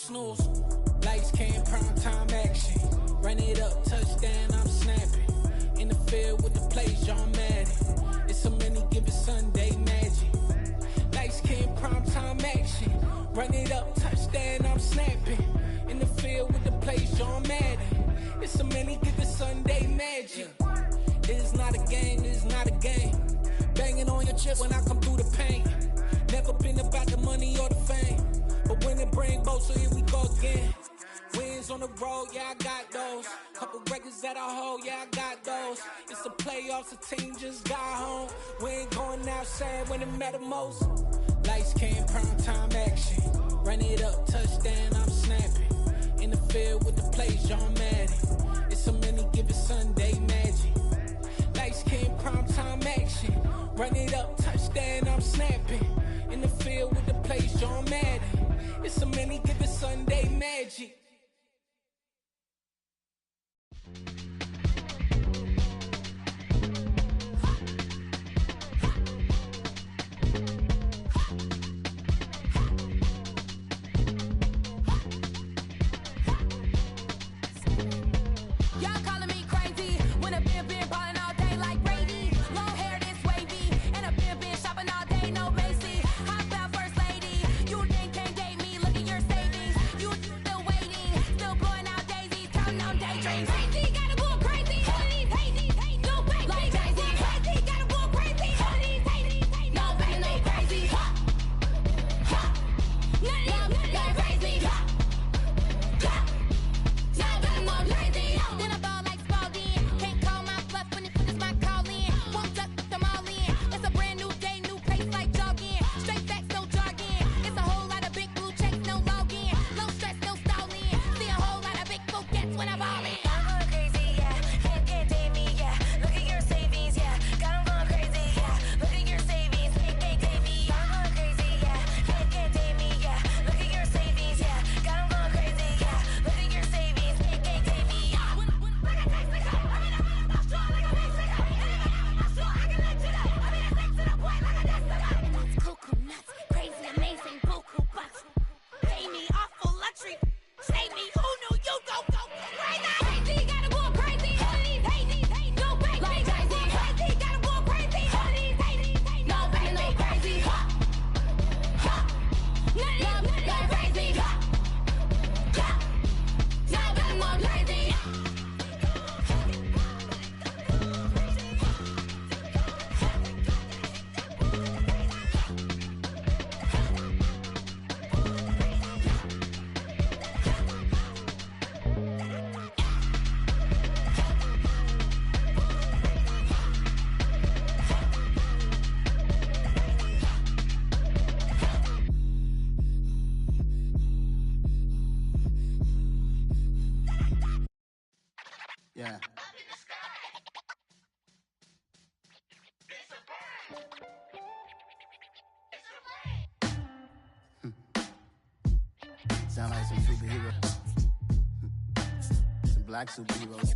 snooze. Lights came, prime time action. Run it up, touchdown, I'm snapping. In the field with the plays, John Madden. It's so many, give it Sunday magic. Lights came, prime time action. Run it up, touchdown, I'm snapping. In the field with the plays, John Madden. It's so many, give it Sunday magic. It is not a game, it is not a game. Banging on your chip when I come through the pain. Never been about the money or the fame. But when it bring both, so here we go again. Wins on the road, yeah, I got those. Couple records that I hold, yeah, I got those. It's the playoffs, the team just got home. We ain't going outside when it matter most. Lights came, prime time action. Run it up, touchdown, I'm snapping. In the field with the plays, John Madden. It's so many, give it Sunday magic. Lights came, prime time action. Run it up, touchdown, I'm snapping. In the field with the plays, John Madden. It's so many, give it Sunday magic. Yeah. Sound like some superheroes. Some black superheroes.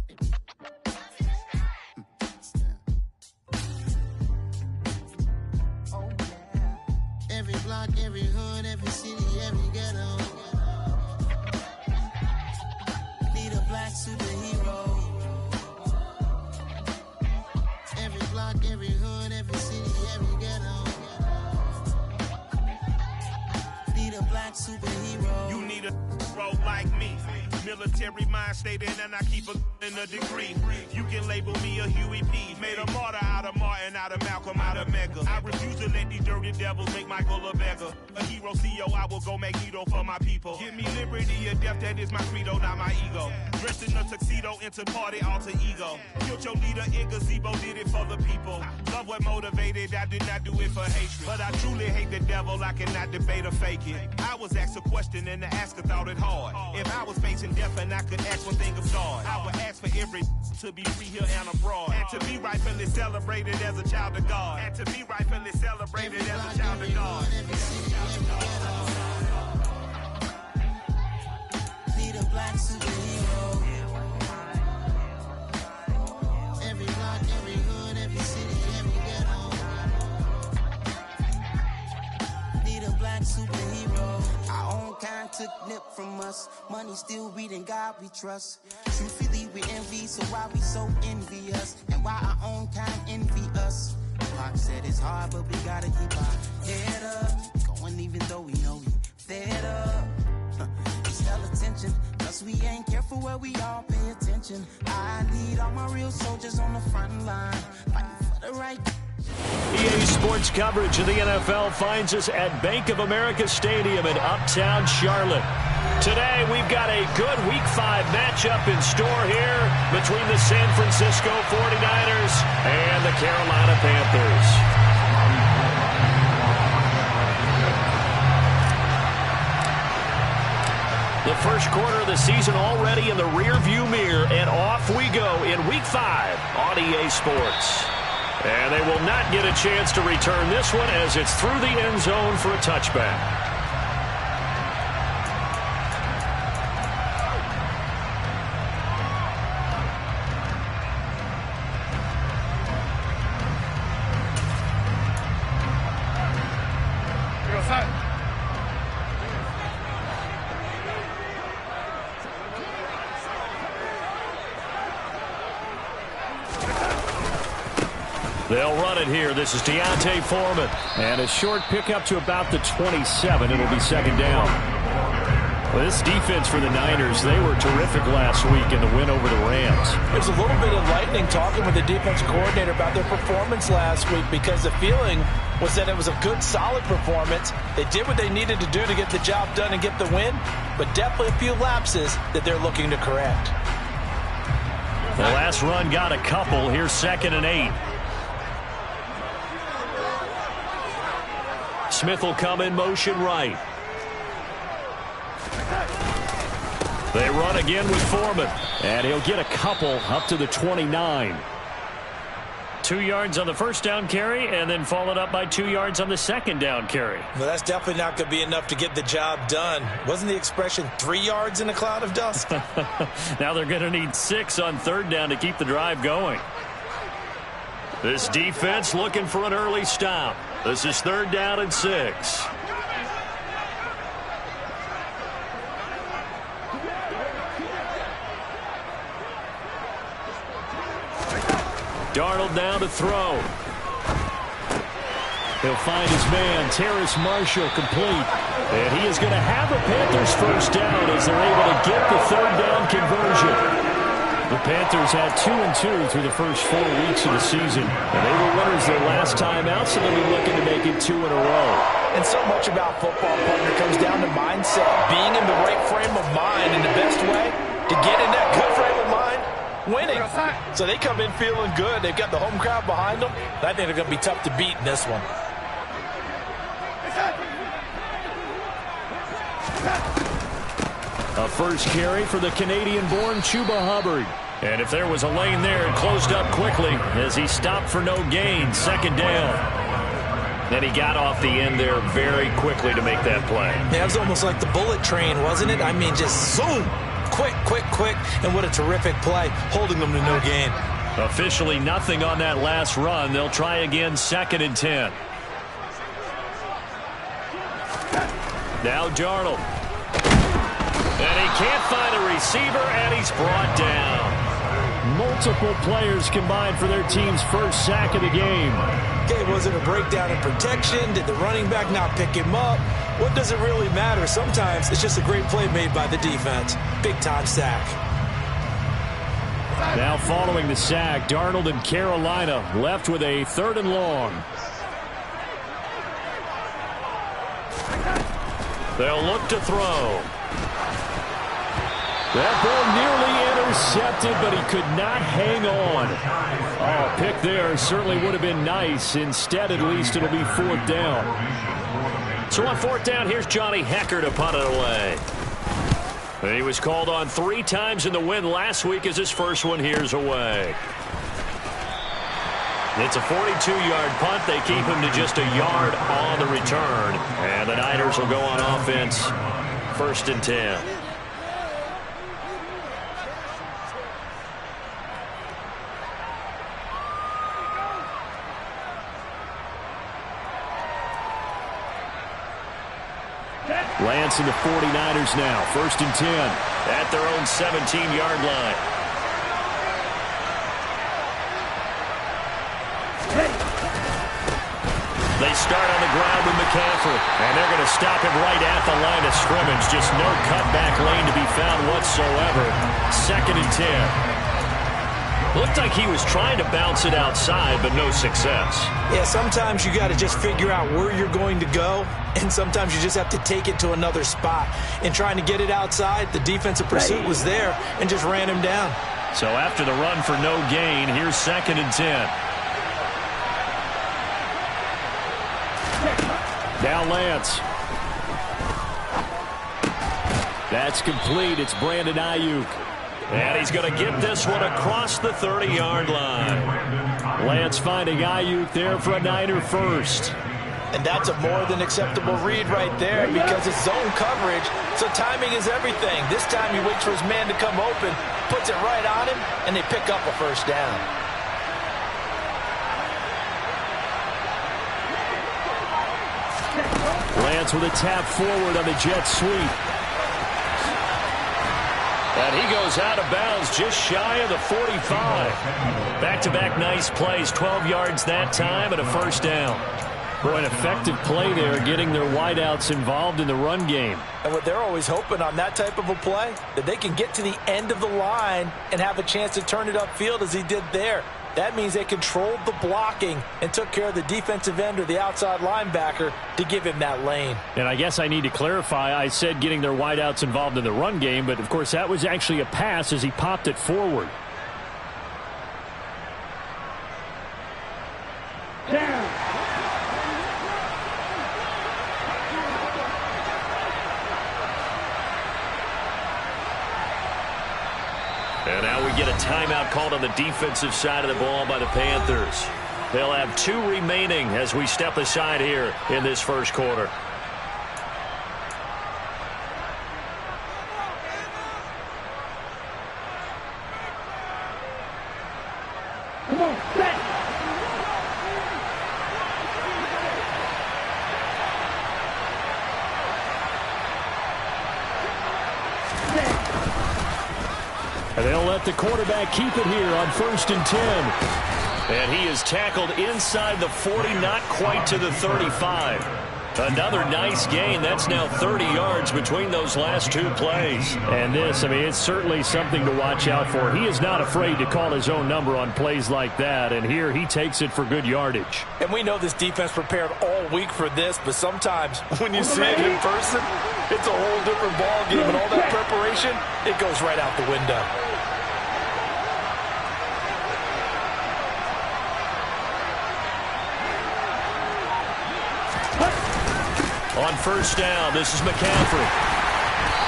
Oh, yeah. Every block, every hood, every city, every ghetto. Need a black superhero. Every block, every hood, every city, every ghetto. Need a black superhero. You need a role like me. Military mind stated, and I keep in a degree. You can label me a Huey P. Made a martyr out of Martin, out of Malcolm, out of Mega. I refuse to let these dirty devils make Michael a beggar. A hero CEO, I will go Magneto for my people. Give me liberty or death, that is my credo, not my ego. Dressed in a tuxedo, into party, alter ego. Killed your leader in gazebo, did it for the people. Love what motivated, I did not do it for hatred. But I truly hate the devil, I cannot debate or fake it. I was asked a question and the asker thought it hard. If I was facing death and I could ask one thing of God, I would ask for every to be free here and abroad. And to be rightfully celebrated as a child of God. And to be rightfully celebrated as a child of God. Need a black superhero. Every block, every hood, every city, every ghetto. Need a black superhero. I own kind, took nip from us. Money still reading God we trust. Truthfully we envy, so why we so envious? And why our own kind envy us? Pac said it's hard, but we gotta keep our head up. Going even though we know we fed up. It's tell attention, cause we ain't careful where we all pay attention. I need all my real soldiers on the front line, fighting for the right. EA Sports coverage of the NFL finds us at Bank of America Stadium in Uptown Charlotte. Today, we've got a good Week 5 matchup in store here between the San Francisco 49ers and the Carolina Panthers. The first quarter of the season already in the rearview mirror, and off we go in Week 5 on EA Sports. And they will not get a chance to return this one as it's through the end zone for a touchback. They'll run it here. This is D'Onta Foreman. And a short pickup to about the 27. It'll be second down. Well, this defense for the Niners, they were terrific last week in the win over the Rams. There's a little bit of lightning talking with the defense coordinator about their performance last week because the feeling was that it was a good, solid performance. They did what they needed to do to get the job done and get the win, but definitely a few lapses that they're looking to correct. The last run got a couple. Here's 2nd and 8. Smith will come in motion right. They run again with Foreman. And he'll get a couple up to the 29. 2 yards on the first down carry, and then followed up by 2 yards on the second down carry. Well, that's definitely not going to be enough to get the job done. Wasn't the expression 3 yards in a cloud of dust? Now they're going to need 6 on third down to keep the drive going. This defense looking for an early stop. This is 3rd down and 6. Darnold now to throw. He'll find his man, Terrace Marshall, complete. And he is going to have the Panthers first down as they're able to get the 3rd down conversion. The Panthers had 2-2 through the first 4 weeks of the season. And they were winners their last time out, so they'll be looking to make it 2 in a row. And so much about football, partner, comes down to mindset. Being in the right frame of mind, and the best way to get in that good frame of mind, winning. So they come in feeling good. They've got the home crowd behind them. I think they're going to be tough to beat in this one. A first carry for the Canadian-born Chuba Hubbard. And if there was a lane there, it closed up quickly as he stopped for no gain. 2nd down. Then he got off the end there very quickly to make that play. Yeah, it was almost like the bullet train, wasn't it? I mean, just zoom. Quick, quick, quick. And what a terrific play, holding them to no gain. Officially nothing on that last run. They'll try again, 2nd and 10. Now Darnold. And he can't find a receiver, and he's brought down. Multiple players combined for their team's first sack of the game. Okay, was it a breakdown in protection? Did the running back not pick him up? What does it really matter? Sometimes it's just a great play made by the defense. Big-time sack. Now following the sack, Darnold and Carolina left with a 3rd and long. They'll look to throw. That ball nearly intercepted, but he could not hang on. Oh, pick there certainly would have been nice. Instead, at least, it'll be 4th down. So on 4th down, here's Johnny Hekker to punt it away. And he was called on 3 times in the win last week as his first one here's away. It's a 42-yard punt. They keep him to just a yard on the return. And the Niners will go on offense, 1st and 10. Lance and the 49ers now. 1st and 10 at their own 17-yard line. They start on the ground with McCaffrey, and they're going to stop him right at the line of scrimmage. Just no cutback lane to be found whatsoever. 2nd and 10. Looked like he was trying to bounce it outside, but no success. Yeah, sometimes you got to just figure out where you're going to go, and sometimes you just have to take it to another spot. In trying to get it outside, the defensive pursuit was there and just ran him down. So after the run for no gain, here's 2nd and 10. Now Lance. That's complete. It's Brandon Ayuk. And he's going to get this one across the 30-yard line. Lance finding Ayuk there for a Niner first. And that's a more than acceptable read right there because it's zone coverage, so timing is everything. This time he waits for his man to come open, puts it right on him, and they pick up a first down. Lance with a tap forward on the jet sweep. And he goes out of bounds just shy of the 45. Back-to-back nice plays, 12 yards that time and a first down. Boy, an effective play there, getting their wideouts involved in the run game. And what they're always hoping on that type of a play, that they can get to the end of the line and have a chance to turn it upfield as he did there. That means they controlled the blocking and took care of the defensive end or the outside linebacker to give him that lane. And I guess I need to clarify, I said getting their wideouts involved in the run game, but of course that was actually a pass as he popped it forward. And now we get a timeout called on the defensive side of the ball by the Panthers. They'll have 2 remaining as we step aside here in this first quarter. Come on, set. And they'll let the quarterback keep it here on 1st and 10. And he is tackled inside the 40, not quite to the 35. Another nice gain. That's now 30 yards between those last 2 plays. And this, I mean, it's certainly something to watch out for. He is not afraid to call his own number on plays like that. And here he takes it for good yardage. And we know this defense prepared all week for this, but sometimes when you see it in person, it's a whole different ball game. And all that preparation, it goes right out the window. On 1st down, this is McCaffrey.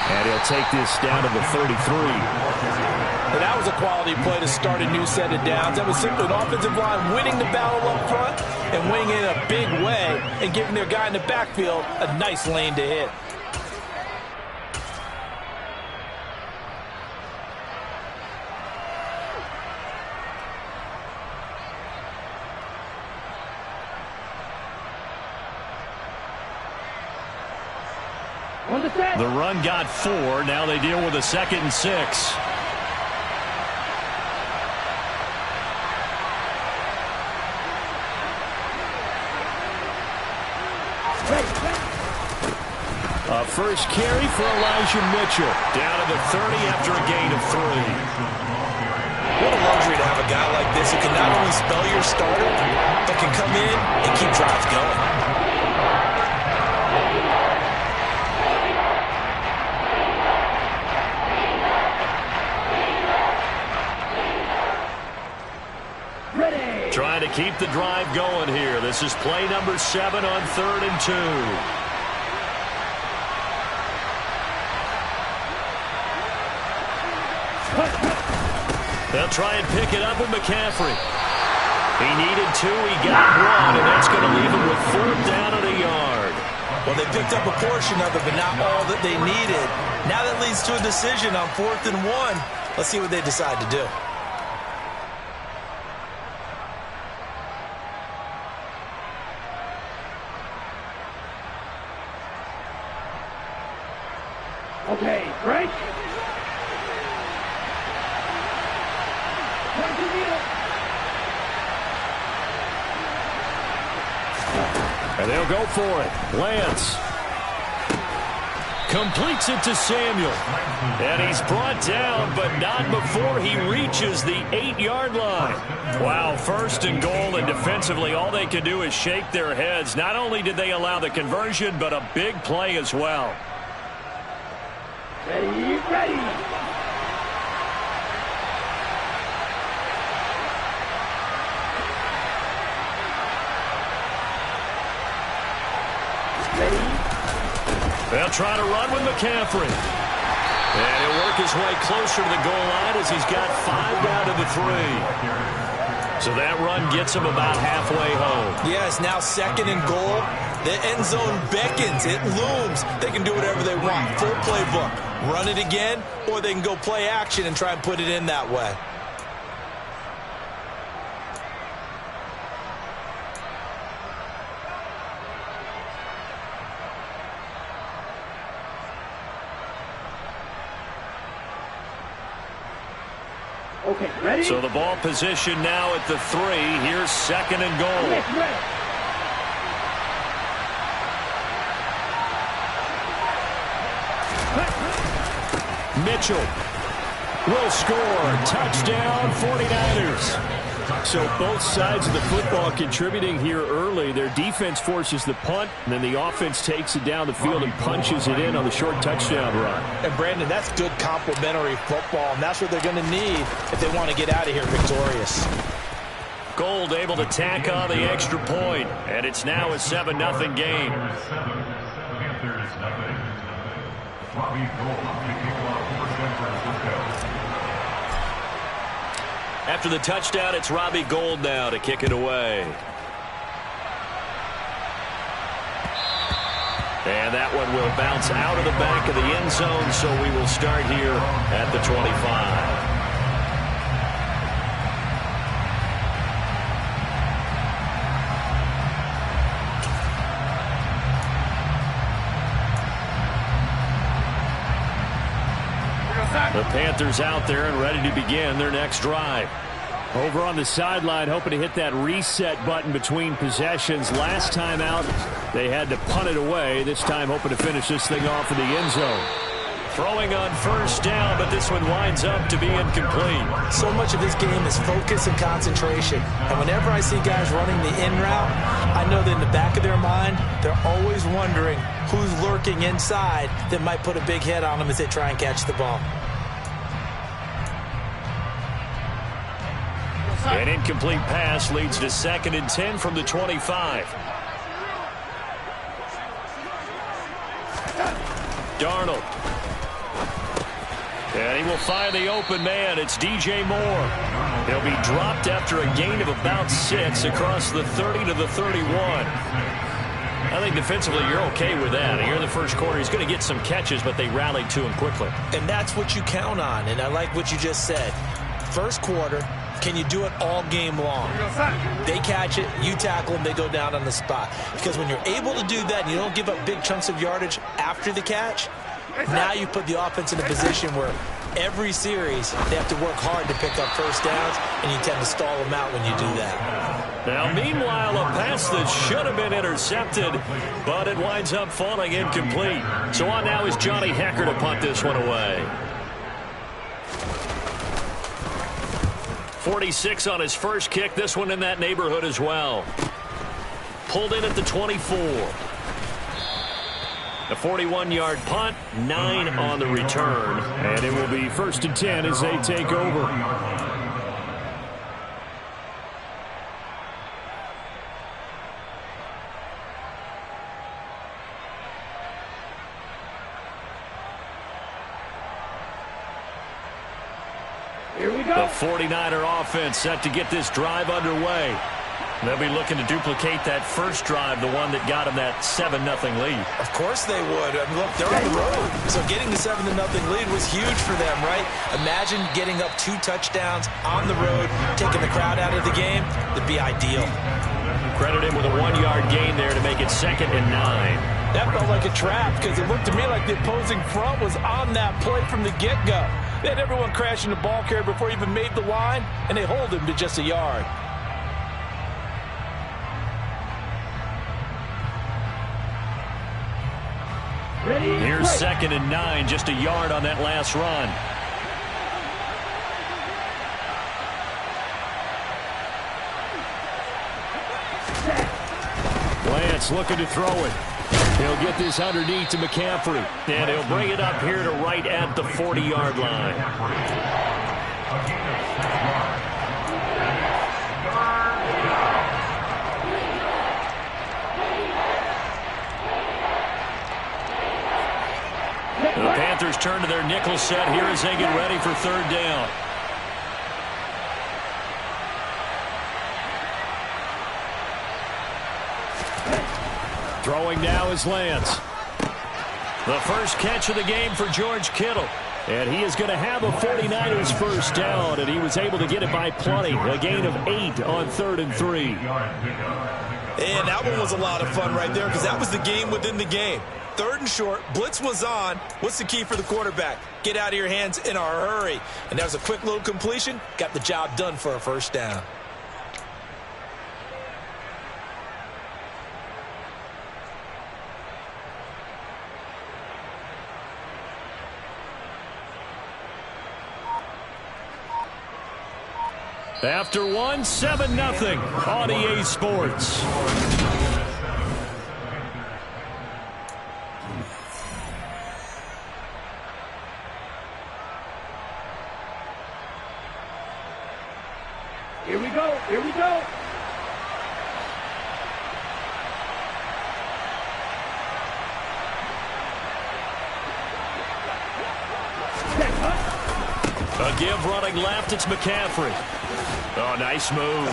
And he'll take this down to the 33. And that was a quality play to start a new set of downs. That was simply an offensive line winning the battle up front and winning it in a big way and giving their guy in the backfield a nice lane to hit. The run got 4. Now they deal with a 2nd and 6. A first carry for Elijah Mitchell. Down to the 30 after a gain of 3. What a luxury to have a guy like this who can not only spell your starter, but can come in and keep drives going. Trying to keep the drive going here. This is play number 7 on 3rd and 2. They'll try and pick it up with McCaffrey. He needed 2, he got 1, and that's going to leave him with 4th down at a yard. Well, they picked up a portion of it, but not all that they needed. Now that leads to a decision on 4th and 1. Let's see what they decide to do. Okay, break. And they'll go for it. Lance completes it to Samuel. And he's brought down, but not before he reaches the 8-yard line. Wow, 1st and goal, and defensively all they can do is shake their heads. Not only did they allow the conversion, but a big play as well. Ready, ready. They'll try to run with McCaffrey. And he'll work his way closer to the goal line as he's got 5 down to the 3. So that run gets him about halfway home. Yeah, it's now 2nd and goal. The end zone beckons. It looms. They can do whatever they want. Full playbook. Run it again, or they can go play action and try and put it in that way. Okay, ready? So the ball position now at the 3. Here's 2nd and goal. Ready. Mitchell will score. Touchdown, 49ers. So both sides of the football contributing here early. Their defense forces the punt, and then the offense takes it down the field and punches it in on the short touchdown run. And, Brandon, that's good complementary football, and that's what they're going to need if they want to get out of here victorious. Gold able to tack on the extra point, and it's now a 7-0 game. After the touchdown, it's Robbie Gould now to kick it away. And that one will bounce out of the back of the end zone, so we will start here at the 25. The Panthers out there and ready to begin their next drive. Over on the sideline, hoping to hit that reset button between possessions. Last time out, they had to punt it away. This time, hoping to finish this thing off in the end zone. Throwing on 1st down, but this one winds up to be incomplete. So much of this game is focus and concentration. And whenever I see guys running the in route, I know that in the back of their mind, they're always wondering who's lurking inside that might put a big hit on them as they try and catch the ball. An incomplete pass leads to 2nd and 10 from the 25. Darnold. And he will find the open man. It's DJ Moore. He'll be dropped after a gain of about 6 across the 30 to the 31. I think defensively you're okay with that. Here in the first quarter, he's going to get some catches, but they rallied to him quickly. And that's what you count on, and I like what you just said. First quarter, can you do it all game long? They catch it, you tackle them, they go down on the spot. Because when you're able to do that and you don't give up big chunks of yardage after the catch, now you put the offense in a position where every series they have to work hard to pick up 1st downs, and you tend to stall them out when you do that. Now, meanwhile, a pass that should have been intercepted, but it winds up falling incomplete. So on now is Johnny Hekker to punt this one away. 46 on his first kick. This one in that neighborhood as well. Pulled in at the 24. A 41-yard punt, 9 on the return. And it will be 1st and 10 as they take over. Here we go. The 49er offense set to get this drive underway. They'll be looking to duplicate that first drive, the one that got them that 7-0 lead. Of course they would. I mean, look, they're on the road. So getting the 7-0 lead was huge for them, right? Imagine getting up 2 touchdowns on the road, taking the crowd out of the game. It'd be ideal. Credit him with a 1-yard gain there to make it 2nd and 9. That felt like a trap because it looked to me like the opposing front was on that play from the get-go. They had everyone crashing the ball carrier before he even made the line, and they hold him to just a yard. Here's 2nd and 9, just a yard on that last run. Lance looking to throw it. He'll get this underneath to McCaffrey, and he'll bring it up here to right at the 40-yard line. The Panthers turn to their nickel set here as they get ready for 3rd down. Throwing now is Lance. The first catch of the game for George Kittle. And he is going to have a 49ers first down, and he was able to get it by plenty. A gain of 8 on 3rd and 3. And that one was a lot of fun right there because that was the game within the game. 3rd and short, blitz was on. What's the key for the quarterback? Get out of your hands in a hurry. And that was a quick little completion. Got the job done for a first down. After 1, 7-0 on EA Sports. Here we go. Here we go. A give running left. It's McCaffrey. Oh, nice move.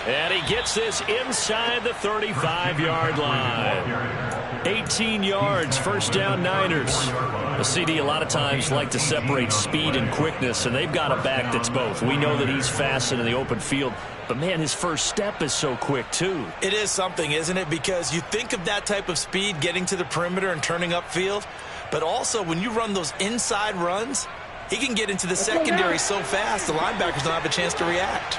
And he gets this inside the 35-yard line. 18 yards, first down Niners. The CD a lot of times like to separate speed and quickness, and they've got a back that's both. We know that he's fast in the open field, but, man, his first step is so quick, too. It is something, isn't it? Because you think of that type of speed getting to the perimeter and turning upfield, but also when you run those inside runs, he can get into the secondary so fast the linebackers don't have a chance to react.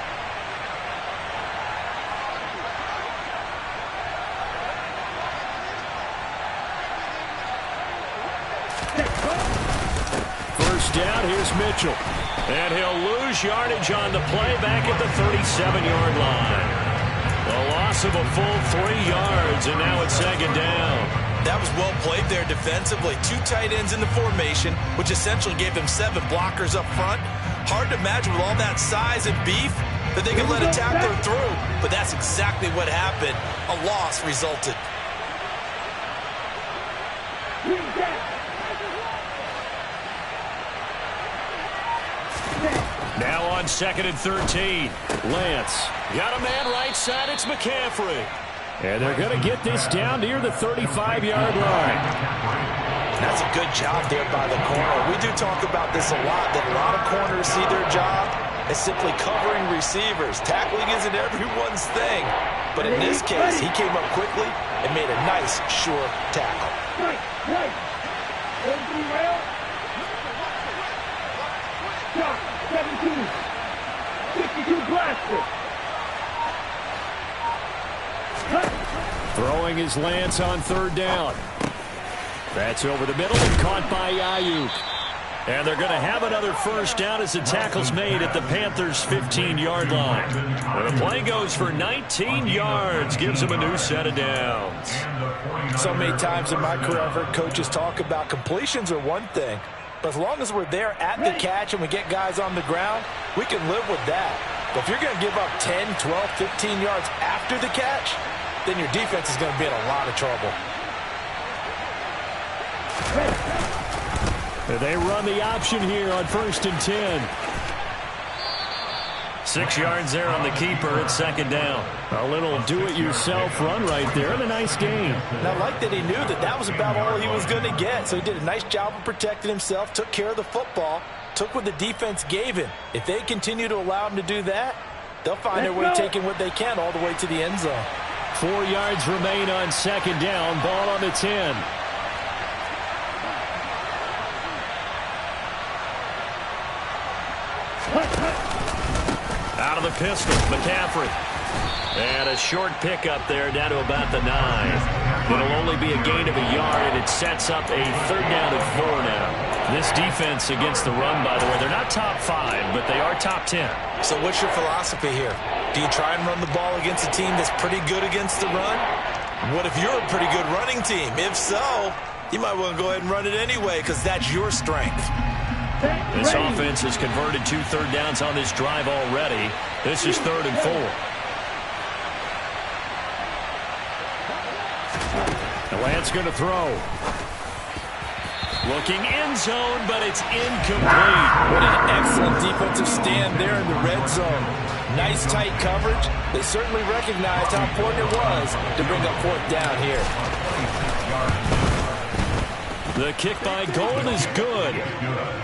First down, here's Mitchell. And he'll lose yardage on the play back at the 37-yard line. A loss of a full 3 yards, and now it's 2nd down. That was well played there defensively. 2 tight ends in the formation, which essentially gave them 7 blockers up front. Hard to imagine with all that size and beef that they could let a tackler through. But that's exactly what happened. A loss resulted. Now on 2nd and 13. Lance got a man right side. It's McCaffrey. And they're going to get this down near the 35-yard line. That's a good job there by the corner. We do talk about this a lot, that a lot of corners see their job as simply covering receivers. Tackling isn't everyone's thing. But in this case, he came up quickly and made a nice, sure tackle. Right. Over the rail. Shot, 17. 52 blaster. Throwing his Lance on 3rd down. That's over the middle and caught by Ayuk. And they're going to have another first down as the tackle's made at the Panthers' 15-yard line. And the play goes for 19 yards, gives them a new set of downs. So many times in my career I've heard coaches talk about completions are one thing, but as long as we're there at the catch and we get guys on the ground, we can live with that. But if you're going to give up 10, 12, 15 yards after the catch, then your defense is going to be in a lot of trouble. They run the option here on 1st and 10. 6 yards there on the keeper. It's 2nd down. A little do-it-yourself run right there and a nice gain. And I like that he knew that that was about all he was going to get. So he did a nice job of protecting himself, took care of the football, took what the defense gave him. If they continue to allow him to do that, they'll find their way taking what they can all the way to the end zone. 4 yards remain on second down. Ball on the 10. Out of the pistol, McCaffrey. And a short pickup there down to about the 9. It'll only be a gain of a yard, and it sets up a 3rd down and 4 now. This defense against the run, by the way, they're not top 5, but they are top 10. So what's your philosophy here? Do you try and run the ball against a team that's pretty good against the run? What if you're a pretty good running team? If so, you might want to go ahead and run it anyway because that's your strength. This offense has converted 2 third downs on this drive already. This is 3rd and 4. Lance going to throw. Looking end zone, but it's incomplete. What an excellent defensive stand there in the red zone. Nice tight coverage. They certainly recognized how important it was to bring up 4th down here. The kick by Gold is good.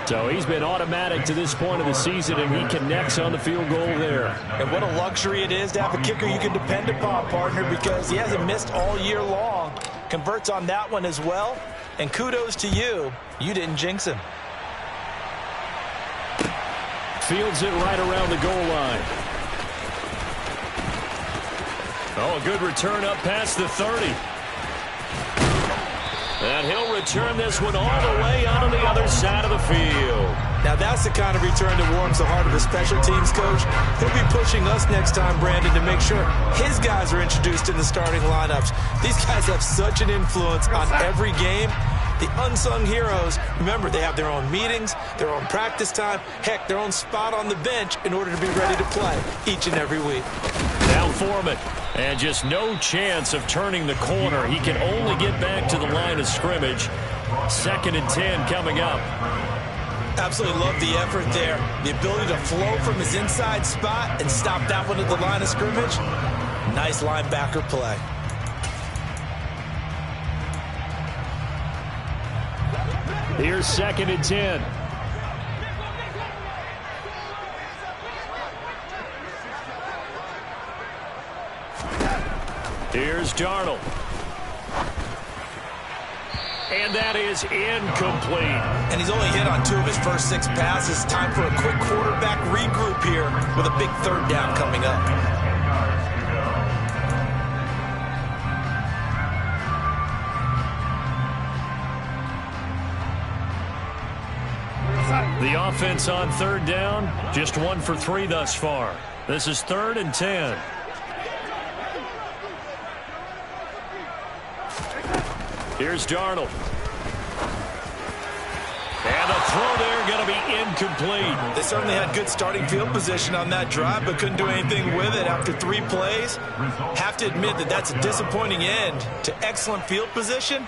So he's been automatic to this point of the season, and he connects on the field goal there. And what a luxury it is to have a kicker you can depend upon, partner, because he hasn't missed all year long. Converts on that one as well. And kudos to you. You didn't jinx him. Fields it right around the goal line. Oh, a good return up past the 30. And he'll return this one all the way onto the other side of the field. Now that's the kind of return that warms the heart of a special teams coach. He'll be pushing us next time, Brandon, to make sure his guys are introduced in the starting lineups. These guys have such an influence on every game. The unsung heroes, remember, they have their own meetings, their own practice time, heck, their own spot on the bench in order to be ready to play each and every week. Now Foreman, and just no chance of turning the corner. He can only get back to the line of scrimmage. 2nd and 10 coming up. Absolutely love the effort there. The ability to flow from his inside spot and stop that one at the line of scrimmage. Nice linebacker play. Here's 2nd and 10. Here's Darnold. And that is incomplete. And he's only hit on 2 of his first 6 passes. Time for a quick quarterback regroup here with a big 3rd down coming up. The offense on 3rd down, just 1 for 3 thus far. This is 3rd and 10. Here's Darnold. And a throw there going to be incomplete. They certainly had good starting field position on that drive, but couldn't do anything with it after 3 plays. Have to admit that that's a disappointing end to excellent field position.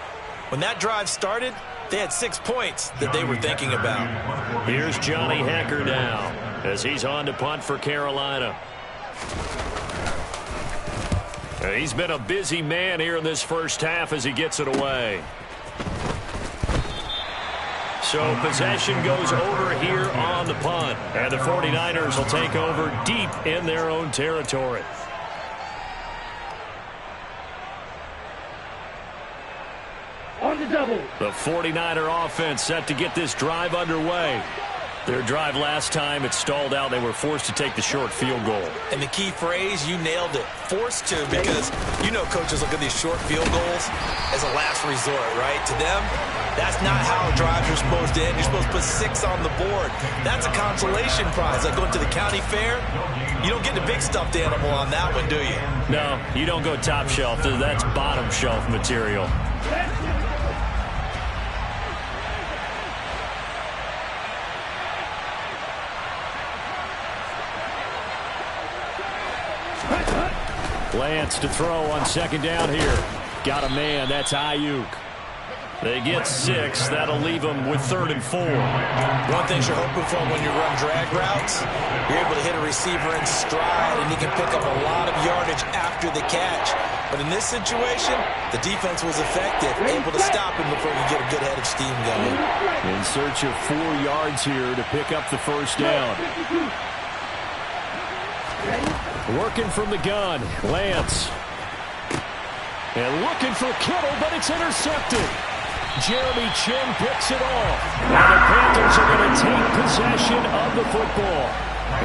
When that drive started, they had 6 points that they were thinking about. Here's Johnny Hekker now as he's on to punt for Carolina. He's been a busy man here in this first half as he gets it away. So possession goes over here on the punt. And the 49ers will take over deep in their own territory. On the double. The 49er offense set to get this drive underway. Their drive last time, it stalled out. They were forced to take the short field goal. And the key phrase, you nailed it. Forced to, because you know coaches look at these short field goals as a last resort, right? To them, that's not how drives are supposed to end. You're supposed to put 6 on the board. That's a consolation prize. Like going to the county fair, you don't get the big stuffed animal on that one, do you? No, you don't go top shelf. That's bottom shelf material. Lance to throw on 2nd down here. Got a man. That's Ayuk. They get 6. That'll leave them with 3rd and 4. One thing you're hoping for when you run drag routes, you're able to hit a receiver in stride, and he can pick up a lot of yardage after the catch. But in this situation, the defense was effective, able to stop him before he get a good head of steam going. In search of 4 yards here to pick up the first down. Working from the gun, Lance. And looking for Kittle, but it's intercepted. Jeremy Chinn picks it off. And the Panthers are going to take possession of the football.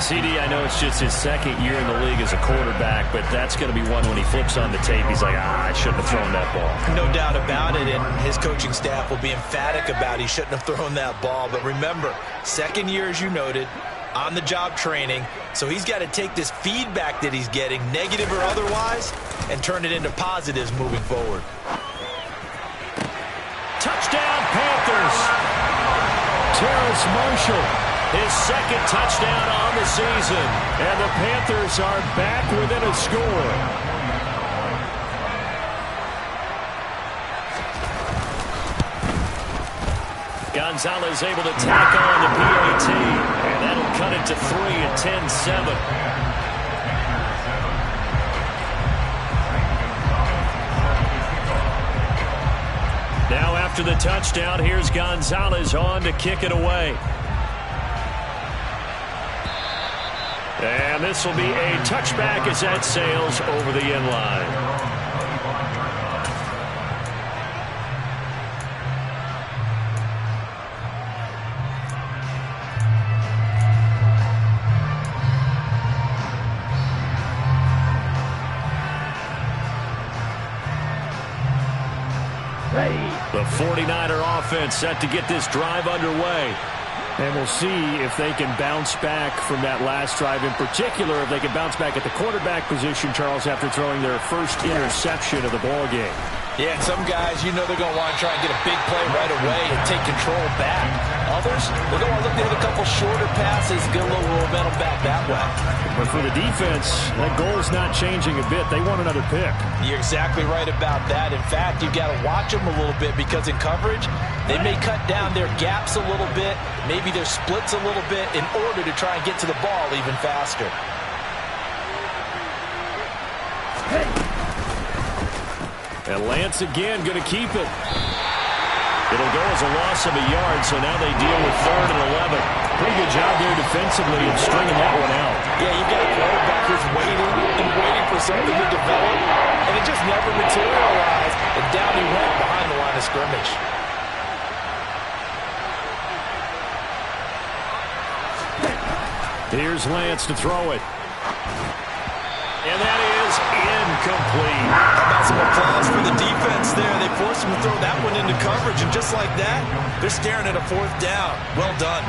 CD, I know it's just his second year in the league as a quarterback, but that's going to be one when he flips on the tape. He's like, I shouldn't have thrown that ball. No doubt about it, and his coaching staff will be emphatic about he shouldn't have thrown that ball. But remember, second year, as you noted, on-the-job training, so he's got to take this feedback that he's getting, negative or otherwise, and turn it into positives moving forward. Touchdown, Panthers! Terrace Marshall, his second touchdown on the season, and the Panthers are back within a score. Gonzalez able to tack on the PAT, and that'll cut it to 3 at 10-7. Now after the touchdown, here's Gonzalez on to kick it away. And this will be a touchback as that sails over the end line. The 49er offense set to get this drive underway. And we'll see if they can bounce back from that last drive. In particular, if they can bounce back at the quarterback position, Charles, after throwing their first interception of the ball game. Yeah, and some guys, you know they're going to want to try and get a big play right away and take control back. Others, they're going to want to look to hit a couple shorter passes, get a little momentum back that way. But for the defense, that goal's not changing a bit. They want another pick. You're exactly right about that. In fact, you've got to watch them a little bit because in coverage, they may cut down their gaps a little bit, maybe their splits a little bit in order to try and get to the ball even faster. And Lance again going to keep it. It'll go as a loss of a yard, so now they deal with 3rd and 11. Pretty good job there defensively of stringing that one out. Yeah, you've got a quarterback who's waiting and waiting for something to develop, and it just never materialized, and down he went behind the line of scrimmage. Here's Lance to throw it. And that is incomplete. How about some applause for the defense there? They forced him to throw that one into coverage, and just like that, they're staring at a 4th down. Well done.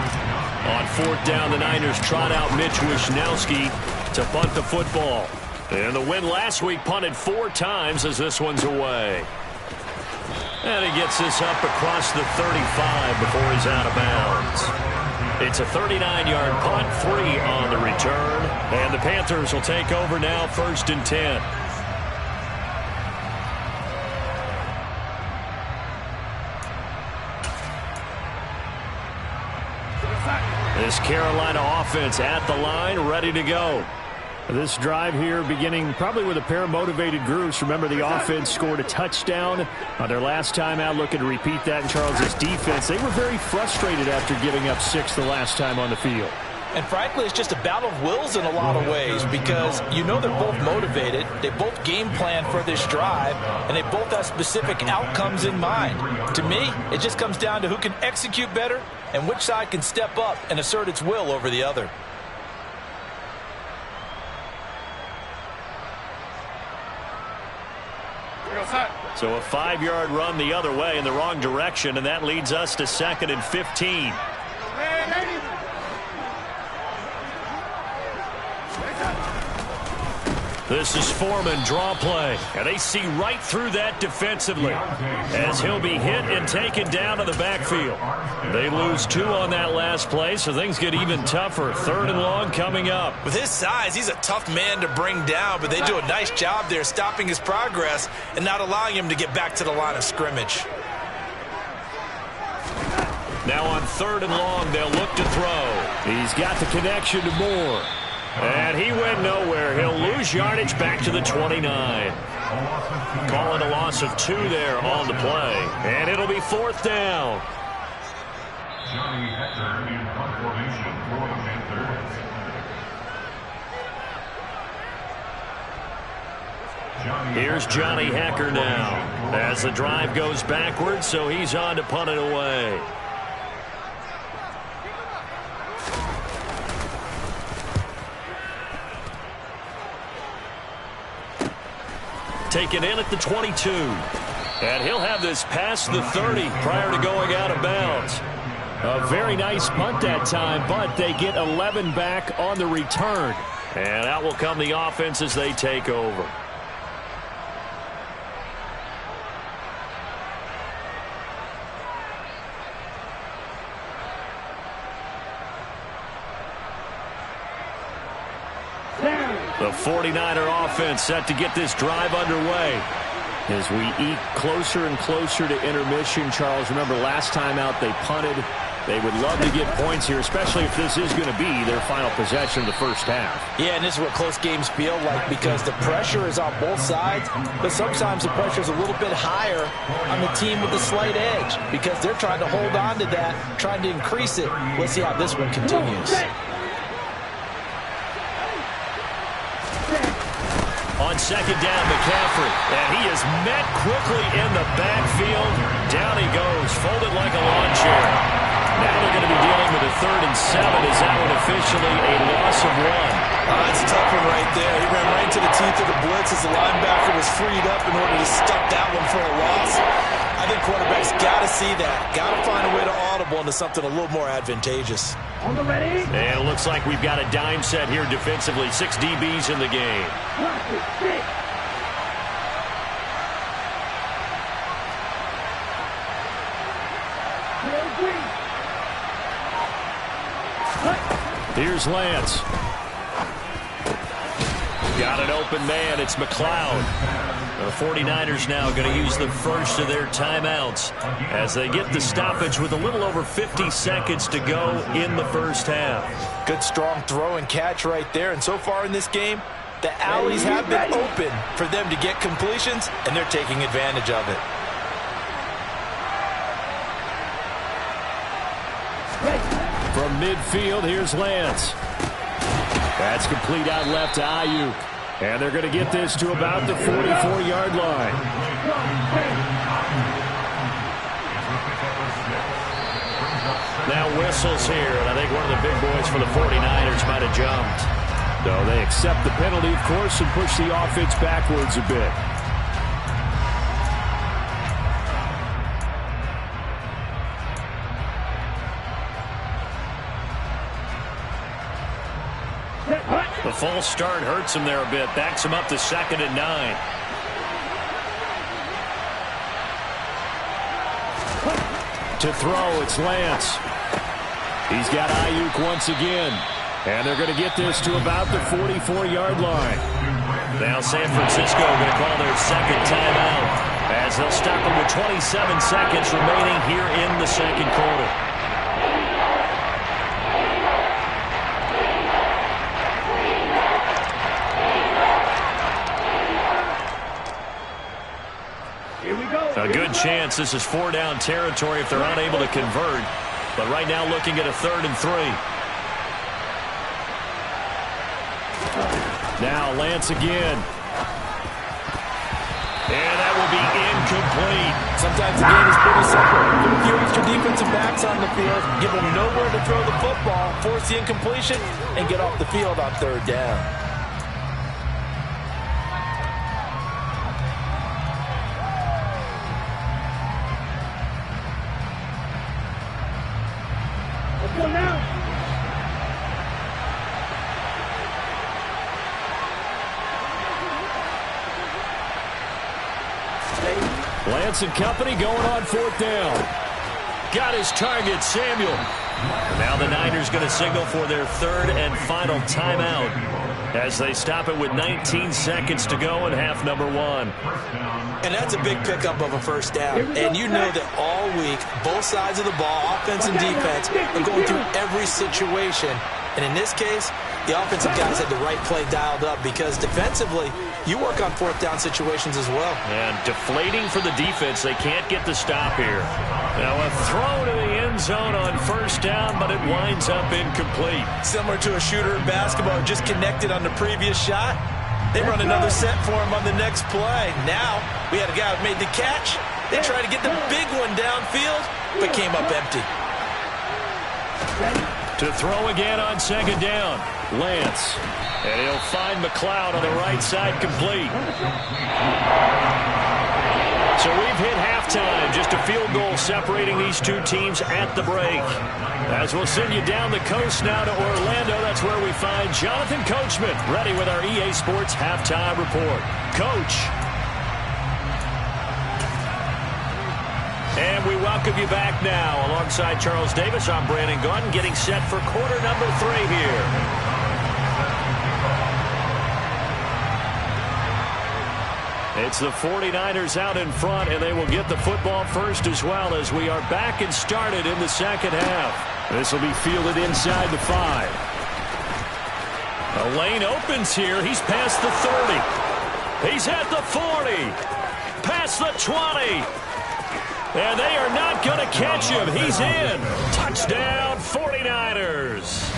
On 4th down, the Niners trot out Mitch Wishnowsky to punt the football. And the win last week punted 4 times as this one's away. And he gets this up across the 35 before he's out of bounds. It's a 39-yard punt, 3 on the return. And the Panthers will take over now, 1st and 10. This Carolina offense at the line, ready to go. This drive here beginning probably with a pair of motivated groups. Remember, the offense scored a touchdown on their last time out, looking to repeat that in Charles' defense. They were very frustrated after giving up 6 the last time on the field. And frankly, it's just a battle of wills in a lot of ways because you know they're both motivated, they both game plan for this drive, and they both have specific outcomes in mind. To me, it just comes down to who can execute better and which side can step up and assert its will over the other. So a 5-yard run the other way in the wrong direction, and that leads us to 2nd and 15. This is Foreman, draw play, and they see right through that defensively as he'll be hit and taken down to the backfield. They lose 2 on that last play, so things get even tougher. 3rd and long coming up. With his size, he's a tough man to bring down, but they do a nice job there stopping his progress and not allowing him to get back to the line of scrimmage. Now on 3rd and long, they'll look to throw. He's got the connection to Moore. And he went nowhere. He'll lose yardage back to the 29. Calling a loss of 2 there on the play. And it'll be 4th down. Johnny Hector in punt formation for the Panthers. Here's Johnny Hekker now as the drive goes backwards, so he's on to punt it away. Taken in at the 22. And he'll have this past the 30 prior to going out of bounds. A very nice punt that time, but they get 11 back on the return. And out will come the offense as they take over. The 49er offense set to get this drive underway. As we eat closer and closer to intermission, Charles, remember last time out they punted. They would love to get points here, especially if this is going to be their final possession of the first half. Yeah, and this is what close games feel like because the pressure is on both sides, but sometimes the pressure is a little bit higher on the team with the slight edge because they're trying to hold on to that, trying to increase it. Let's see how this one continues. On second down, McCaffrey, and he is met quickly in the backfield. Down he goes, folded like a lawn chair. Now they're going to be dealing with a 3rd and 7. Is that one officially a loss of 1? That's a tough one right there. He ran right into the teeth of the blitz as the linebacker was freed up in order to stuff that one for a loss. I think quarterbacks got to see that. Got to find a way to audible into something a little more advantageous. On the ready. And it looks like we've got a dime set here defensively. 6 DBs in the game. Here's Lance. Got an open man. It's McLeod. The 49ers now going to use the first of their timeouts as they get the stoppage with a little over 50 seconds to go in the first half. Good strong throw and catch right there. And so far in this game, the alleys have been open for them to get completions, and they're taking advantage of it. From midfield, here's Lance. That's complete out left to Ayuk. And they're going to get this to about the 44-yard line. Now whistles here, and I think one of the big boys for the 49ers might have jumped. No, they accept the penalty, of course, and push the offense backwards a bit. The false start hurts him there a bit. Backs him up to 2nd and 9. To throw, it's Lance. He's got Ayuk once again. And they're going to get this to about the 44-yard line. Now San Francisco going to call their second timeout as they'll stop him with 27 seconds remaining here in the second quarter. A good chance this is 4-down territory if they're unable to convert. But right now looking at a 3rd and 3. Now Lance again. And that will be incomplete. Sometimes the game is pretty simple. Put a few extra defensive backs on the field, give them nowhere to throw the football, force the incompletion, and get off the field on 3rd down. Lance and company going on 4th down. Got his target, Samuel. And now the Niners going to signal for their 3rd and final timeout as they stop it with 19 seconds to go in half number 1. And that's a big pickup of a 1st down. And you know that all week, both sides of the ball, offense and defense, are going through every situation. And in this case, the offensive guys had the right play dialed up because defensively, you work on 4th down situations as well. And deflating for the defense. They can't get the stop here. Now a throw to the end zone on 1st down, but it winds up incomplete. Similar to a shooter in basketball, just connected on the previous shot. They run another set for him on the next play. Now, we had a guy who made the catch. They tried to get the big one downfield, but came up empty. To throw again on second down. Lance. And he'll find McLeod on the right side complete. So we've hit halftime. Just a field goal separating these two teams at the break. As we'll send you down the coast now to Orlando, that's where we find Jonathan Coachman, ready with our EA Sports Halftime Report. Coach. And we welcome you back now. Alongside Charles Davis, I'm Brandon Gaudin, getting set for quarter number 3 here. It's the 49ers out in front, and they will get the football first as well as we are back and started in the second half. This will be fielded inside the 5. A lane opens here. He's past the 30. He's at the 40. Past the 20. And they are not going to catch him. He's in. Touchdown, 49ers.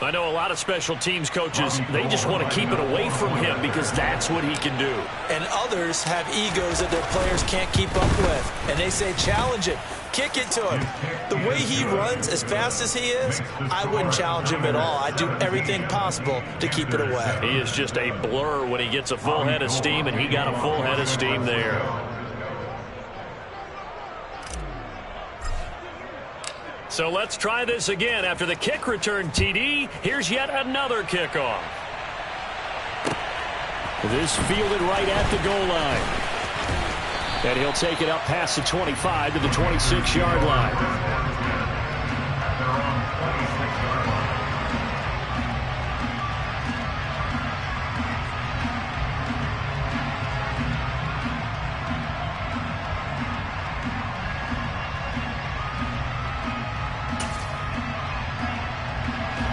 I know a lot of special teams coaches, they just want to keep it away from him because that's what he can do. And others have egos that their players can't keep up with. And they say, challenge him. Kick it to him. The way he runs as fast as he is, I wouldn't challenge him at all. I'd do everything possible to keep it away. He is just a blur when he gets a full head of steam, and he got a full head of steam there. So let's try this again. After the kick return TD, here's yet another kickoff. This fielded right at the goal line. And he'll take it up past the 25 to the 26-yard line.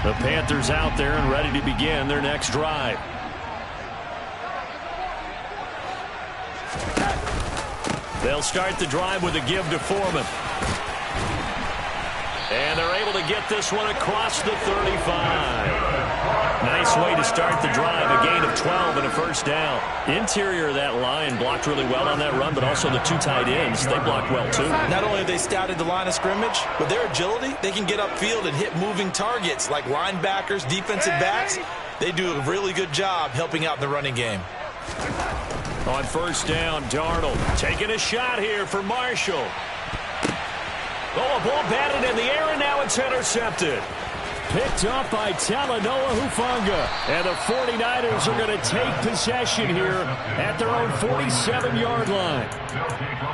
The Panthers out there and ready to begin their next drive. They'll start the drive with a give to Foreman. And they're able to get this one across the 35. Nice way to start the drive, a gain of 12 and a first down. Interior of that line blocked really well on that run, but also the two tight ends, they blocked well too. Not only have they scouted the line of scrimmage, with their agility, they can get upfield and hit moving targets like linebackers, defensive backs. They do a really good job helping out in the running game. On first down, Darnold taking a shot here for Marshall. Oh, a ball batted in the air, and now it's intercepted. Picked up by Talanoa Hufanga. And the 49ers are going to take possession here at their own 47-yard line.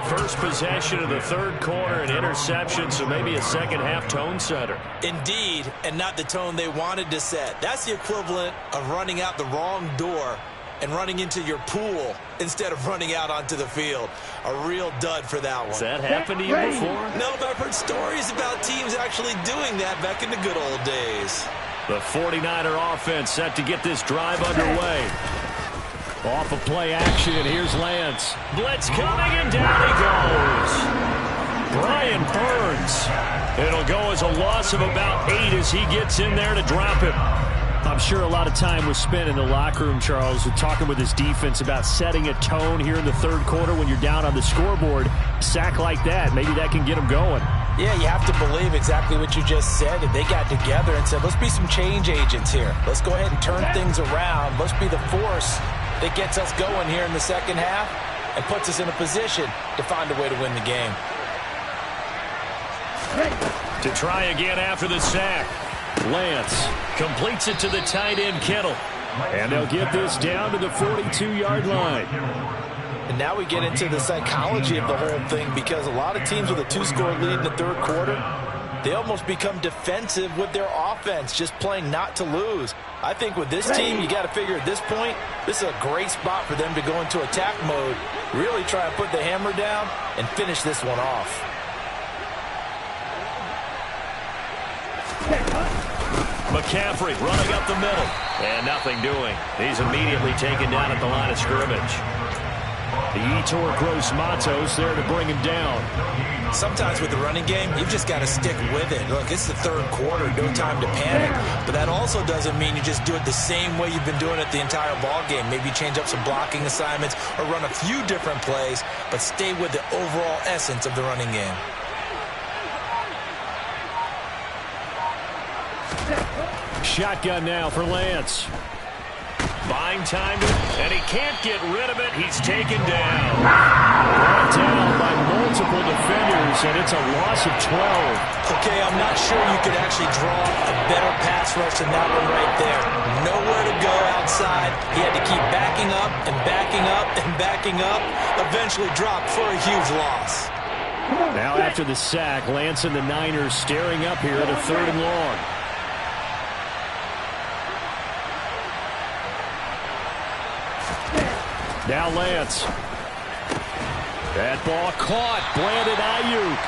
First possession of the third quarter, an interception, so maybe a second-half tone setter. Indeed, and not the tone they wanted to set. That's the equivalent of running out the wrong door and running into your pool instead of running out onto the field. A real dud for that one. Has that happened to you before? No, but I've heard stories about teams actually doing that back in the good old days. The 49er offense set to get this drive underway. Off of play action, and here's Lance. Blitz coming, and down he goes. Brian Burns. It'll go as a loss of about 8 as he gets in there to drop him. I'm sure a lot of time was spent in the locker room, Charles, with talking with his defense about setting a tone here in the third quarter when you're down on the scoreboard. Sack like that, maybe that can get them going. Yeah, you have to believe exactly what you just said. And they got together and said, let's be some change agents here. Let's go ahead and turn things around. Let's be the force that gets us going here in the second half and puts us in a position to find a way to win the game. To try again after the sack. Lance completes it to the tight end, Kittle. And they'll get this down to the 42-yard line. And now we get into the psychology of the whole thing, because a lot of teams with a 2-score lead in the third quarter, they almost become defensive with their offense, just playing not to lose. I think with this team, you got to figure at this point, this is a great spot for them to go into attack mode, really try and put the hammer down and finish this one off. McCaffrey running up the middle. And nothing doing. He's immediately taken down at the line of scrimmage. The Yetur Gross Matos there to bring him down. Sometimes with the running game, you've just got to stick with it. Look, it's the third quarter, no time to panic. But that also doesn't mean you just do it the same way you've been doing it the entire ball game. Maybe change up some blocking assignments or run a few different plays, but stay with the overall essence of the running game. Shotgun now for Lance. Buying time, and he can't get rid of it. He's taken down. Brought down by multiple defenders, and it's a loss of 12. Okay, I'm not sure you could actually draw a better pass rush than that one right there. Nowhere to go outside. He had to keep backing up and backing up and backing up. Eventually dropped for a huge loss. Now after the sack, Lance and the Niners staring up here at a 3rd and long. Now Lance. That ball caught. Brandon Ayuk.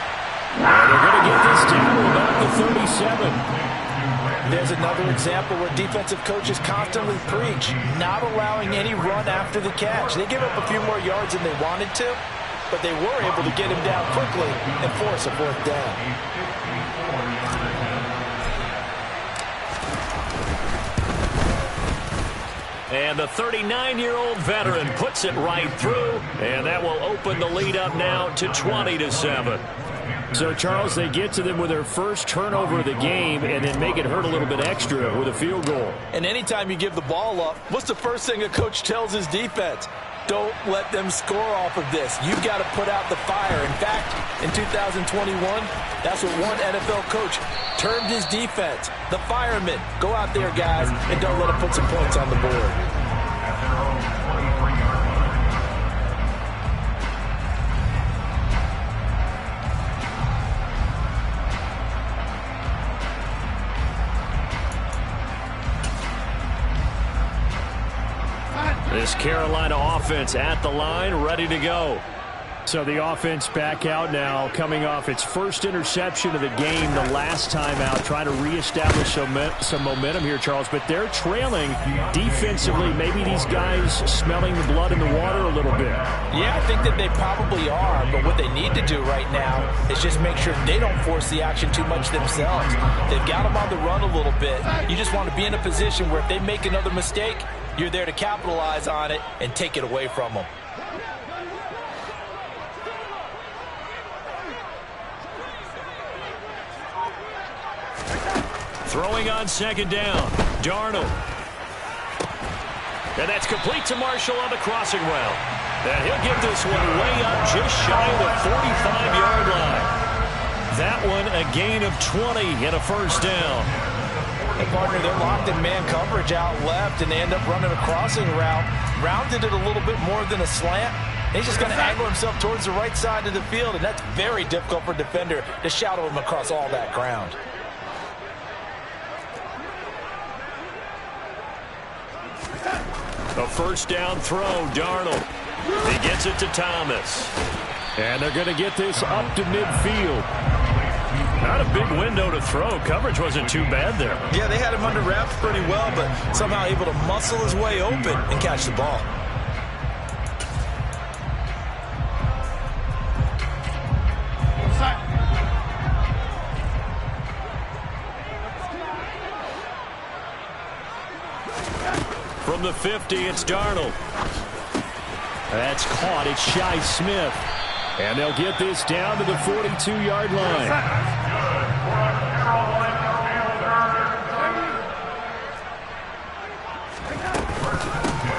And they're going to get this down to about the 37. There's another example where defensive coaches constantly preach, not allowing any run after the catch. They give up a few more yards than they wanted to, but they were able to get him down quickly and force a 4th down. And the 39-year-old veteran puts it right through, and that will open the lead up now to 20-7. So, Charles, they get to them with their first turnover of the game and then make it hurt a little bit extra with a field goal. And anytime you give the ball up, what's the first thing a coach tells his defense? Don't let them score off of this. You've got to put out the fire. In fact, in 2021, that's what one NFL coach termed his defense. The firemen. Go out there, guys, and don't let them put some points on the board. This Carolina offense at the line, ready to go. So the offense back out now, coming off its first interception of the game the last time out, trying to reestablish some momentum here, Charles. But they're trailing defensively. Maybe these guys smelling the blood in the water a little bit. Yeah, I think that they probably are. But what they need to do right now is just make sure they don't force the action too much themselves. They've got them on the run a little bit. You just want to be in a position where if they make another mistake, you're there to capitalize on it and take it away from them. Throwing on 2nd down, Darnold. And that's complete to Marshall on the crossing route. And he'll get this one way up just shy of the 45-yard line. That one a gain of 20 and a 1st down. And partner, they're locked in man coverage out left, and they end up running a crossing route. Rounded it a little bit more than a slant. He's just going to angle himself towards the right side of the field, and that's very difficult for a defender to shadow him across all that ground. A 1st down throw, Darnold. He gets it to Thomas. And they're going to get this up to midfield. Not a big window to throw. Coverage wasn't too bad there. Yeah, they had him under wraps pretty well, but somehow able to muscle his way open and catch the ball. From the 50, it's Darnold. That's caught. It's Shi Smith. And they'll get this down to the 42-yard line.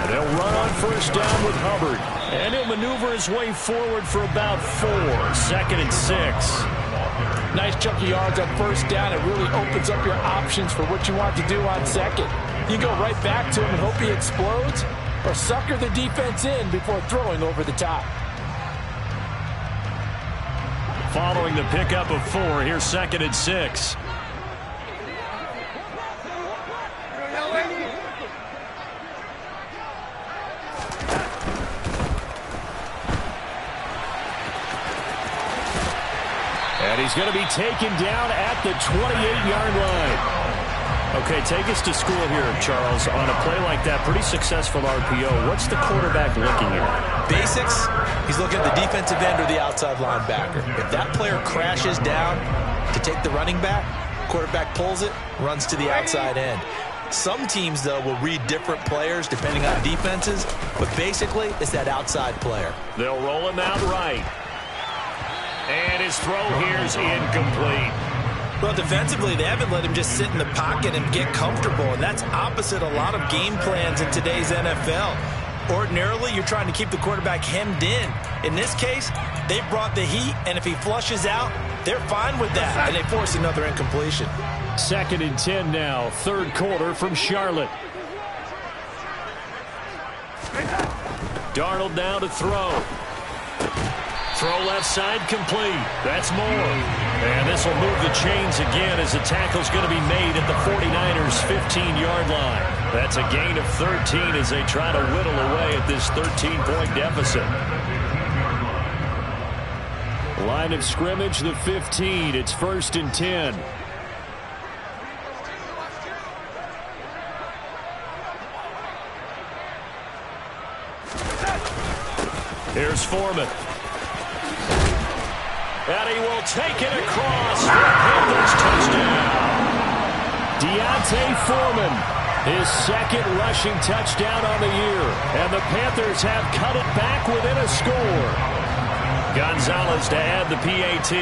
And they'll run on 1st down with Hubbard. And he'll maneuver his way forward for about 4. 2nd and 6. Nice chunk of yards on 1st down. It really opens up your options for what you want to do on 2nd. You go right back to him and hope he explodes, or sucker the defense in before throwing over the top. Following the pickup of 4, here's 2nd and 6. And he's going to be taken down at the 28-yard line. Okay, take us to school here, Charles. On a play like that, pretty successful RPO. What's the quarterback looking at? Basics, he's looking at the defensive end or the outside linebacker. If that player crashes down to take the running back, quarterback pulls it, runs to the outside end. Some teams, though, will read different players depending on defenses, but basically it's that outside player. They'll roll him out right. And his throw here is incomplete. Well, defensively, they haven't let him just sit in the pocket and get comfortable, and that's opposite a lot of game plans in today's NFL. Ordinarily, you're trying to keep the quarterback hemmed in. In this case, they brought the heat, and if he flushes out, they're fine with that, and they force another incompletion. 2nd and 10 now, 3rd quarter from Charlotte. Darnold now to throw. Throw left side complete. That's Moore. And this will move the chains again as the tackle's going to be made at the 49ers' 15-yard line. That's a gain of 13 as they try to whittle away at this 13-point deficit. Line of scrimmage, the 15. It's 1st and 10. Here's Foreman. And he will take it across for a Panthers touchdown. D'Onta Foreman, his 2nd rushing touchdown on the year. And the Panthers have cut it back within a score. Gonzalez to add the PAT.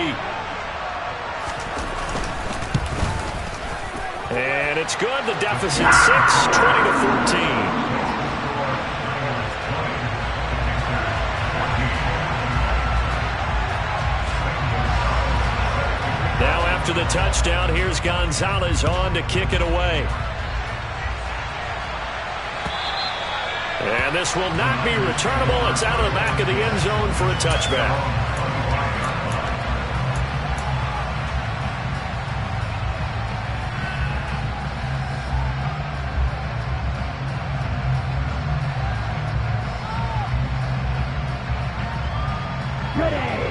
And it's good. The deficit 6, 20-14. Now after the touchdown, here's Gonzalez on to kick it away. And this will not be returnable. It's out of the back of the end zone for a touchback.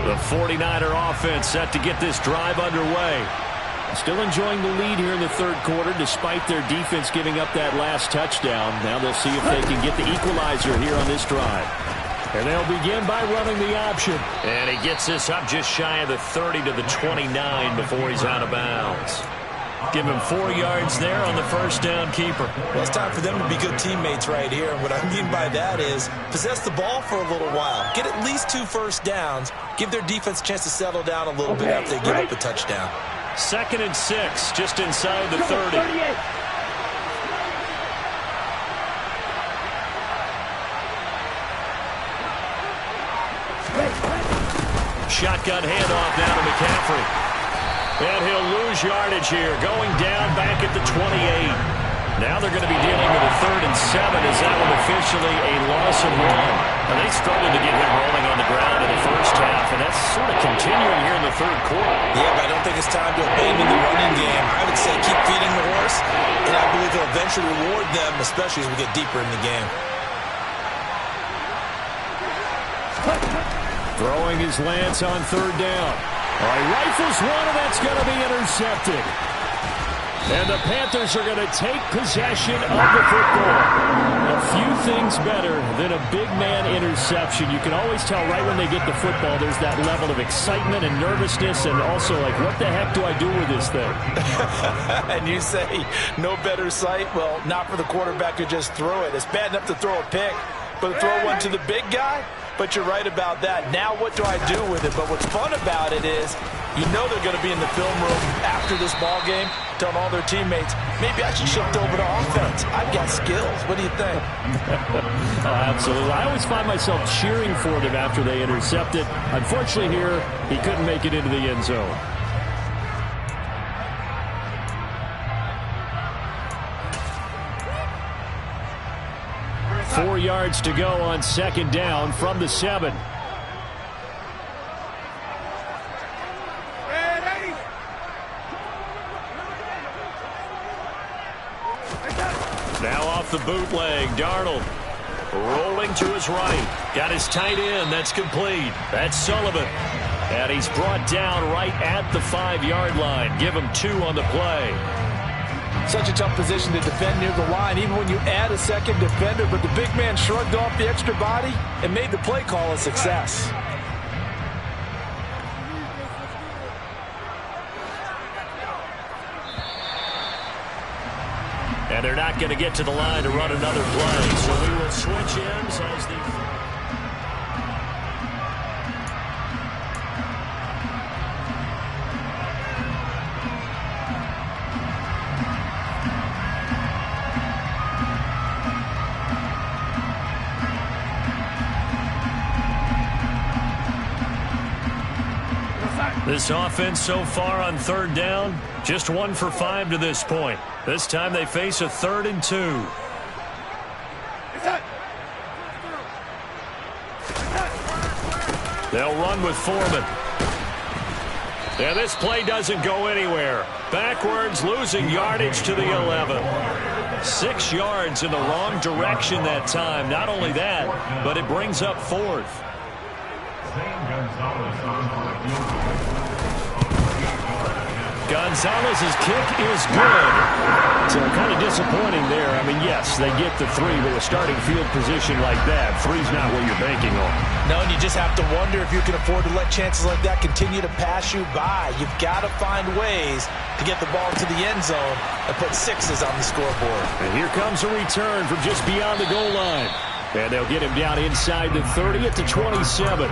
The 49er offense set to get this drive underway. Still enjoying the lead here in the 3rd quarter despite their defense giving up that last touchdown. Now they'll see if they can get the equalizer here on this drive. And they'll begin by running the option. And he gets this up just shy of the 30 to the 29 before he's out of bounds. Give him 4 yards there on the 1st down keeper. Well, it's time for them to be good teammates right here. And what I mean by that is possess the ball for a little while. Get at least 2 first downs. Give their defense a chance to settle down a little bit after they give up a touchdown. 2nd and 6, just inside the 30. Shotgun handoff now to McCaffrey. And he'll lose yardage here, going down back at the 28. Now they're going to be dealing with a 3rd and 7 as that one officially a loss of 1. And they struggled to get him rolling on the ground in the 1st half, and that's sort of continuing here in the 3rd quarter. Yeah, but I don't think it's time to abandon the running game. I would say keep feeding the horse, and I believe he'll eventually reward them, especially as we get deeper in the game. Throwing his Lance on 3rd down. All right, rifles one, and that's going to be intercepted. And the Panthers are going to take possession of the football. A few things better than a big man interception. You can always tell right when they get the football, there's that level of excitement and nervousness, and also like, what the heck do I do with this thing? And you say, no better sight? Well, not for the quarterback to just throw it. It's bad enough to throw a pick, but to throw one to the big guy? But you're right about that. Now what do I do with it? But what's fun about it is you know they're going to be in the film room after this ball game telling all their teammates, maybe I should shift over to offense. I've got skills. What do you think? Absolutely. I always find myself cheering for them after they intercept it. Unfortunately here, he couldn't make it into the end zone. Four yards to go on 2nd down from the 7. Now off the bootleg, Darnold rolling to his right. Got his tight end. That's complete. That's Sullivan. And he's brought down right at the 5-yard line. Give him 2 on the play. Such a tough position to defend near the line, even when you add a second defender. But the big man shrugged off the extra body and made the play call a success. And they're not going to get to the line to run another play. So we will switch ends as the... This offense so far on third down, just 1 for 5 to this point. This time they face a 3rd and 2. They'll run with Foreman. And this play doesn't go anywhere. Backwards, losing yardage to the 11. 6 yards in the wrong direction that time. Not only that, but it brings up 4th. Gonzalez's kick is good. So kind of disappointing there. I mean, yes, they get the 3, but a starting field position like that, 3's not what you're banking on. No, and you just have to wonder if you can afford to let chances like that continue to pass you by. You've got to find ways to get the ball to the end zone and put 6s on the scoreboard. And here comes a return from just beyond the goal line. And they'll get him down inside the 30 at the 27.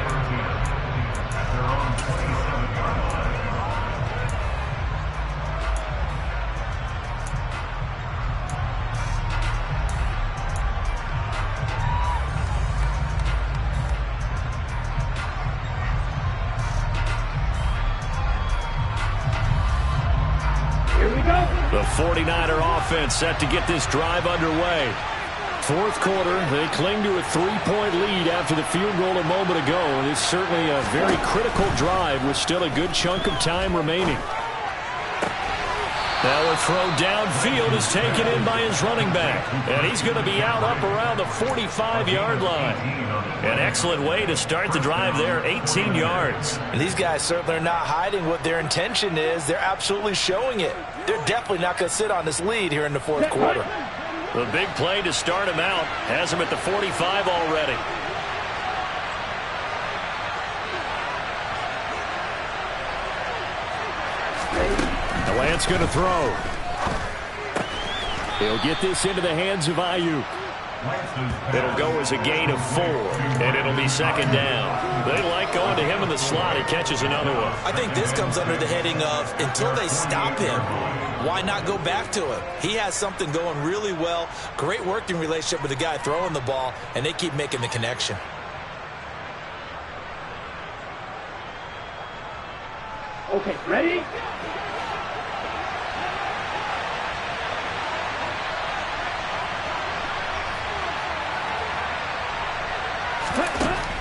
The 49er offense set to get this drive underway. 4th quarter, they cling to a 3-point lead after the field goal a moment ago. And it's certainly a very critical drive with still a good chunk of time remaining. Now a throw downfield is taken in by his running back. And he's going to be out up around the 45-yard line. An excellent way to start the drive there, 18 yards. And these guys certainly are not hiding what their intention is. They're absolutely showing it. They're definitely not going to sit on this lead here in the 4th quarter. The big play to start him out has him at the 45 already. Lance going to throw. He'll get this into the hands of Ayuk. It'll go as a gain of 4, and it'll be 2nd down. They like going to him in the slot. He catches another one. I think this comes under the heading of until they stop him, why not go back to him? He has something going really well. Great working relationship with the guy throwing the ball, and they keep making the connection. Okay, ready?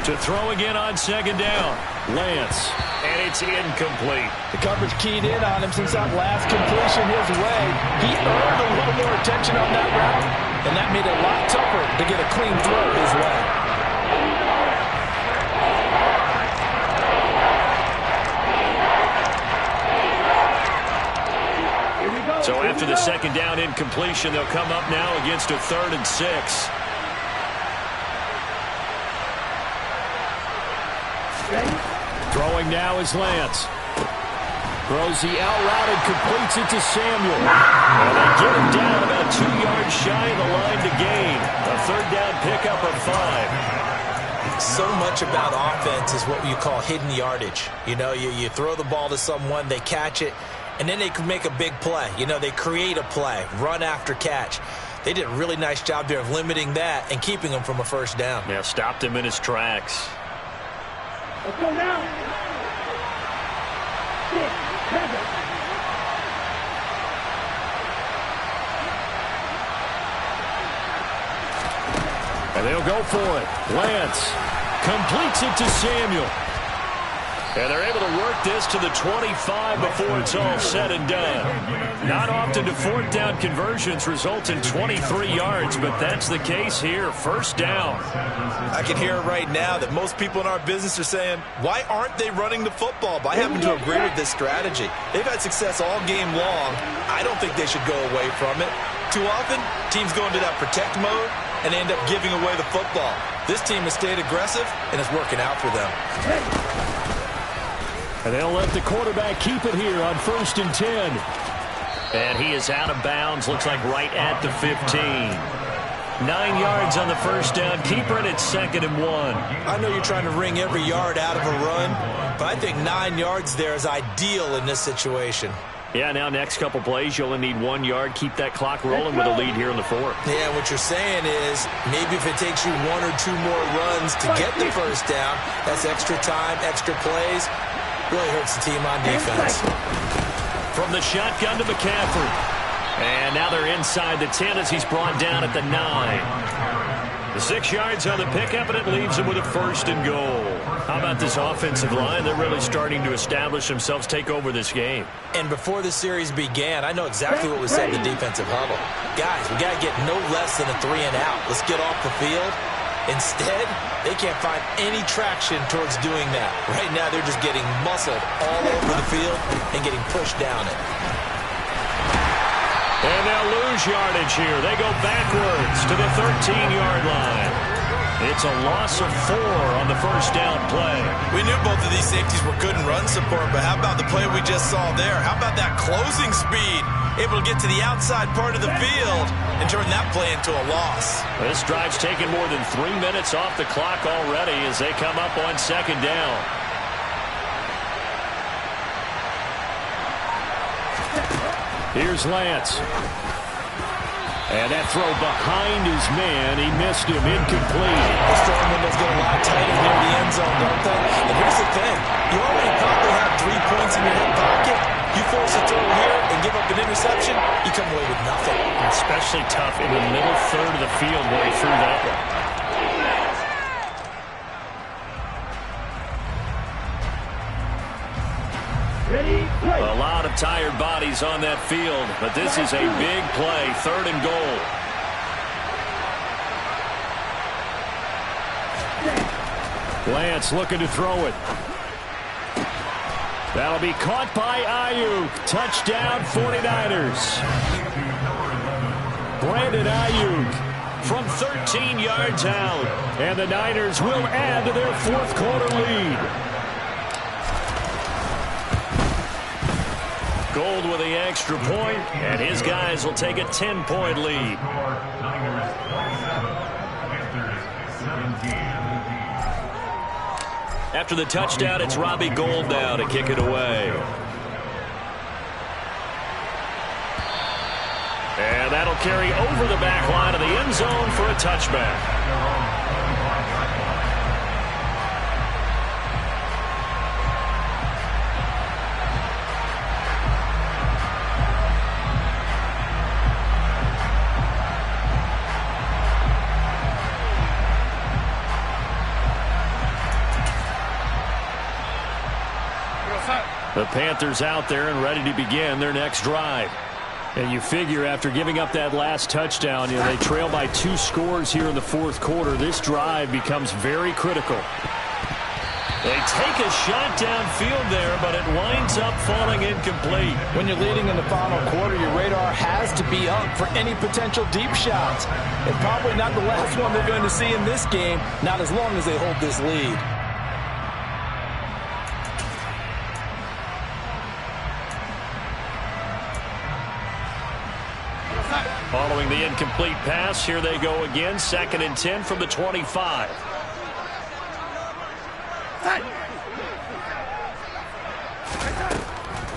To throw again on 2nd down. Lance. And it's incomplete. The coverage keyed in on him since that last completion his way. He earned a little more attention on that route, and that made it a lot tougher to get a clean throw his way. So after the 2nd down incompletion, they'll come up now against a 3rd and 6. Throwing now is Lance. Throws the out route and completes it to Samuel. And they get him down about 2 yards shy of the line to gain. A 3rd down pickup of 5. So much about offense is what you call hidden yardage. You know, you throw the ball to someone, they catch it, and then they can make a big play. You know, they create a play, run after catch. They did a really nice job there of limiting that and keeping him from a 1st down. Yeah, stopped him in his tracks. Let's go now. 6, 7. And they'll go for it. Lance completes it to Samuel. And they're able to work this to the 25 before it's all said and done. Not often do fourth down conversions result in 23 yards, but that's the case here. First down. I can hear it right now that most people in our business are saying, why aren't they running the football? But I happen to agree with this strategy. They've had success all game long. I don't think they should go away from it. Too often, teams go into that protect mode and end up giving away the football. This team has stayed aggressive, and it's working out for them. And they'll let the quarterback keep it here on 1st and 10. And he is out of bounds, looks like right at the 15. 9 yards on the first down. Keeper it at 2nd and 1. I know you're trying to wring every yard out of a run, but I think 9 yards there is ideal in this situation. Yeah, now next couple plays, you only need 1 yard. Keep that clock rolling with a lead here in the 4th. Yeah, what you're saying is maybe if it takes you 1 or 2 more runs to get the first down, that's extra time, extra plays. Really hurts the team on defense. From the shotgun to McCaffrey. And now they're inside the 10 as he's brought down at the 9. The 6 yards on the pickup, and it leaves him with a 1st and goal. How about this offensive line? They're really starting to establish themselves, take over this game. And before the series began, I know exactly what was said in the defensive huddle. Guys, we got to get no less than a 3 and out. Let's get off the field. Instead, they can't find any traction towards doing that. Right now, they're just getting muscled all over the field and getting pushed down it. And they'll lose yardage here. They go backwards to the 13-yard line. It's a loss of 4 on the first down play. We knew both of these safeties were good in run support, but how about the play we just saw there? How about that closing speed? Able to get to the outside part of the field and turn that play into a loss. This drive's taken more than 3 minutes off the clock already as they come up on 2nd down. Here's Lance. And that throw behind his man, he missed him, incomplete. This throwing window's getting a lot tighter near the end zone, don't they? And here's the thing. You already probably have 3 points in your hip pocket. You force a throw here and give up an interception, you come away with nothing. Especially tough in the middle third of the field where he threw that one. A lot of tired bodies on that field, but this is a big play, 3rd and goal. Lance looking to throw it. That'll be caught by Ayuk. Touchdown, 49ers. Brandon Ayuk from 13 yards out. And the Niners will add to their 4th quarter lead. Gold with the extra point, and his guys will take a 10-point lead. After the touchdown, it's Robbie Gould now to kick it away. And that'll carry over the back line of the end zone for a touchback. The Panthers out there and ready to begin their next drive. And you figure after giving up that last touchdown, they trail by 2 scores here in the 4th quarter. This drive becomes very critical. They take a shot downfield there, but it winds up falling incomplete. When you're leading in the final quarter, your radar has to be up for any potential deep shots. And probably not the last one they're going to see in this game, not as long as they hold this lead. Following the incomplete pass, here they go again. 2nd and 10 from the 25.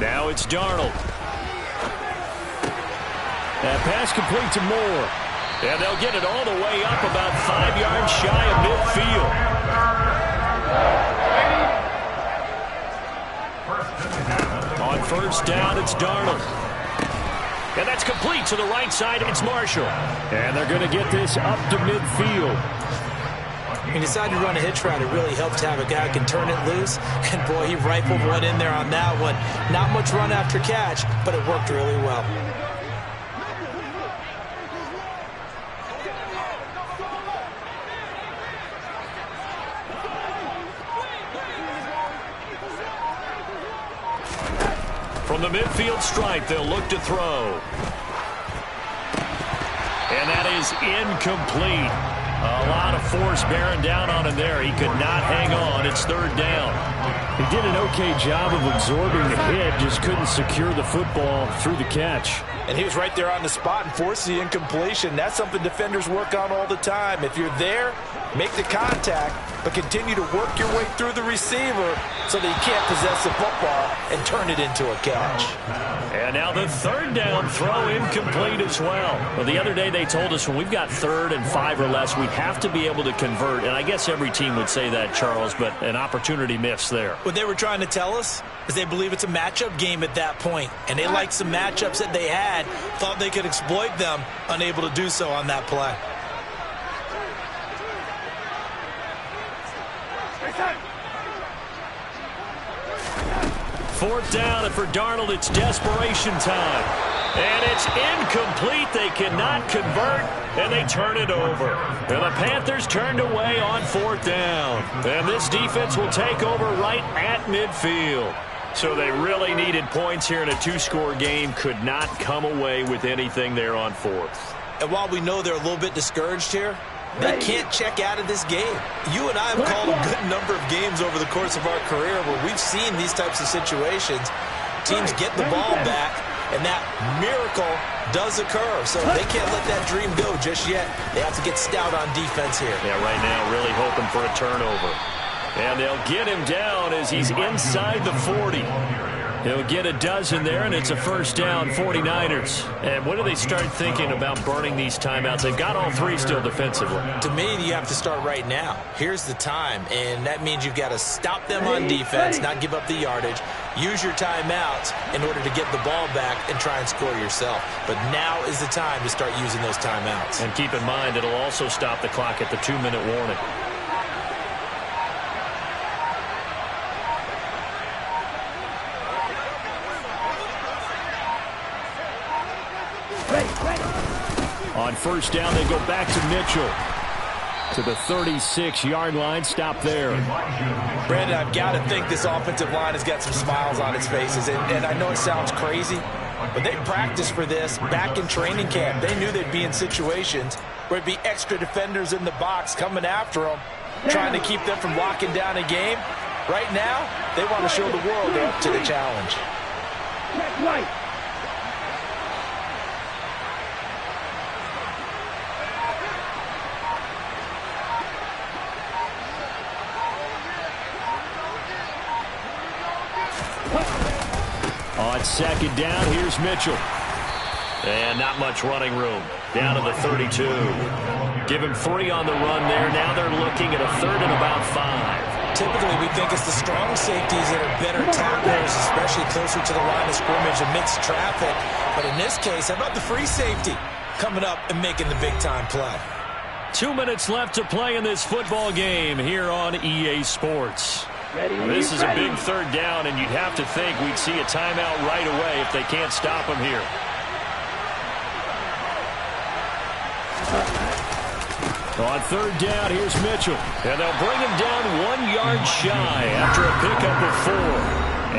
Now it's Darnold. That pass complete to Moore. And they'll get it all the way up about 5 yards shy of midfield. On first down, it's Darnold. And that's complete to the right side. It's Marshall. And they're going to get this up to midfield. He decided to run a hitch route. It really helps to have a guy who can turn it loose. And, boy, he rifled one in there on that one. Not much run after catch, but it worked really well. From the midfield stripe, they'll look to throw. And that is incomplete. A lot of force bearing down on him there. He could not hang on. It's third down. He did an okay job of absorbing the hit, just couldn't secure the football through the catch. And he was right there on the spot and forced the incompletion. That's something defenders work on all the time. If you're there, make the contact, but continue to work your way through the receiver so that you can't possess the football and turn it into a catch. And now the third down throw incomplete as well. Well, the other day they told us when we've got 3rd and 5 or less, we have to be able to convert. And I guess every team would say that, Charles, but an opportunity missed there. What they were trying to tell us is they believe it's a matchup game at that point, and they liked some matchups that they had, thought they could exploit them, unable to do so on that play. Fourth down, and for Darnold, it's desperation time. And it's incomplete. They cannot convert, and they turn it over. And the Panthers turned away on 4th down. And this defense will take over right at midfield. So they really needed points here in a 2-score game. Could not come away with anything there on 4th. And while we know they're a little bit discouraged here, they can't check out of this game. You and I have called a good number of games over the course of our career where we've seen these types of situations. Teams get the ball back, and that miracle does occur. So they can't let that dream go just yet. They have to get stout on defense here. Yeah, right now really hoping for a turnover. And they'll get him down as he's inside the 40. He'll get a dozen there, and it's a first down, 49ers. And when do they start thinking about burning these timeouts? They've got all 3 still defensively. To me, you have to start right now. Here's the time, and that means you've got to stop them on defense, not give up the yardage. Use your timeouts in order to get the ball back and try and score yourself. But now is the time to start using those timeouts. And keep in mind, it'll also stop the clock at the 2-minute warning. On first down, they go back to Mitchell. To the 36-yard line. Stop there. Brandon, I've got to think this offensive line has got some smiles on its faces. And I know it sounds crazy, but they practiced for this back in training camp. They knew they'd be in situations where it'd be extra defenders in the box coming after them, trying to keep them from locking down a game. Right now, they want to show the world they're up to the challenge. Check right. On second down, here's Mitchell. And not much running room. Down to the 32. Give him 3 on the run there. Now they're looking at a 3rd and about 5. Typically, we think it's the strong safeties that are better tacklers, especially closer to the line of scrimmage amidst traffic. But in this case, how about the free safety coming up and making the big-time play? 2 minutes left to play in this football game here on EA Sports. This is a big 3rd down, and you'd have to think we'd see a timeout right away if they can't stop him here. On 3rd down, here's Mitchell. And they'll bring him down 1 yard shy after a pickup of 4.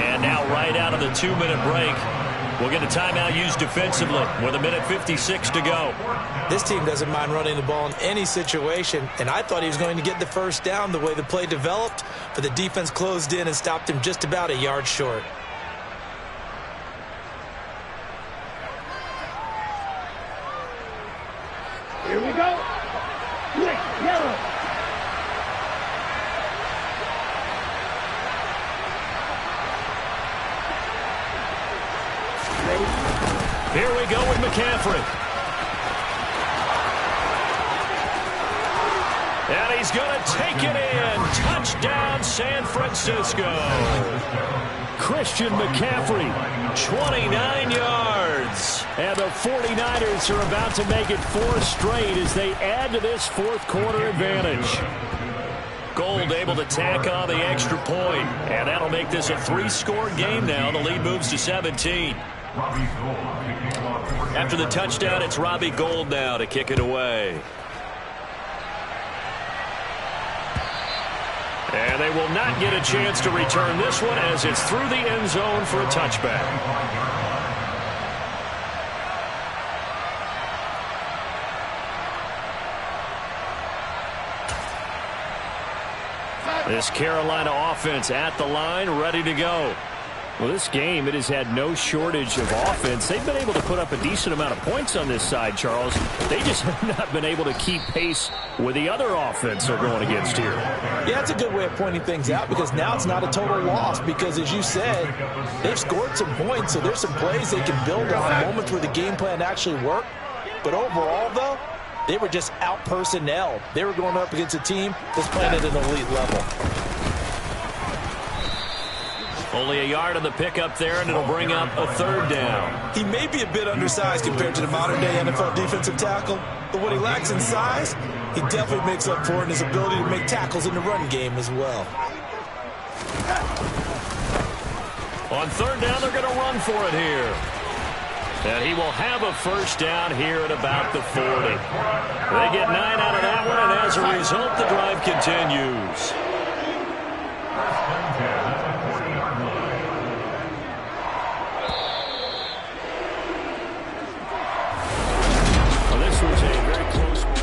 And now right out of the 2-minute break, we'll get a timeout used defensively with 1:56 to go. This team doesn't mind running the ball in any situation, and I thought he was going to get the first down the way the play developed, but the defense closed in and stopped him just about a yard short. Here we go. Quick, yellow. Here we go with McCaffrey. And he's going to take it in. Touchdown, San Francisco. Christian McCaffrey, 29 yards. And the 49ers are about to make it 4 straight as they add to this 4th quarter advantage. Gould able to tack on the extra point. And that'll make this a 3-score game now. The lead moves to 17. After the touchdown, it's Robbie Gould now to kick it away. And they will not get a chance to return this one as it's through the end zone for a touchback. This Carolina offense at the line, ready to go. Well, this game, it has had no shortage of offense. They've been able to put up a decent amount of points on this side, Charles. They just have not been able to keep pace with the other offense they're going against here. Yeah, that's a good way of pointing things out because now it's not a total loss because, as you said, they've scored some points, so there's some plays they can build on, moments where the game plan actually worked. But overall, though, they were just out-personnel. They were going up against a team that's playing at an elite level. Only a yard on the pickup there, and it'll bring up a 3rd down. He may be a bit undersized compared to the modern-day NFL defensive tackle, but what he lacks in size, he definitely makes up for in his ability to make tackles in the run game as well. On 3rd down, they're going to run for it here. And he will have a 1st down here at about the 40. They get 9 out of that one, and as a result, the drive continues. Well, this was a very close one.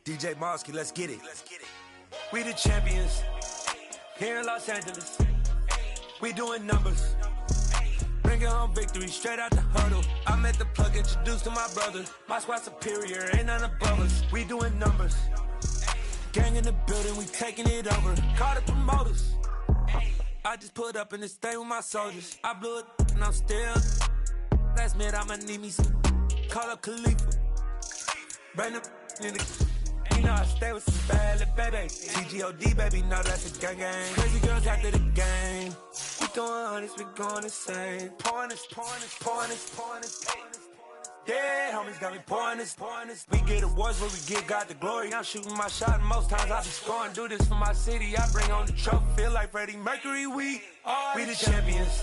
DJ Mosky, let's get it. We the champions here in Los Angeles. We doing numbers. Bringing home victory straight out the huddle. I'm at the plug, introduced to my brother. My squad superior, ain't none above us. We doing numbers. Gang in the building, we taking it over. Call the promoters. I just put up in this thing with my soldiers. I blew it and I'm still. Last minute I'ma need me some. Call up Khalifa. Bring them in the. You know I stay with some bad little baby. TGOD, baby, know that's a gang gang. Crazy girls after the game. We going honest, we going insane. Pouring this. Yeah, homies got me pouring this. We get awards where we give God the glory. I'm shooting my shot and most times I be scoring. Do this for my city, I bring on the trophy. Feel like Freddie Mercury, we the champions.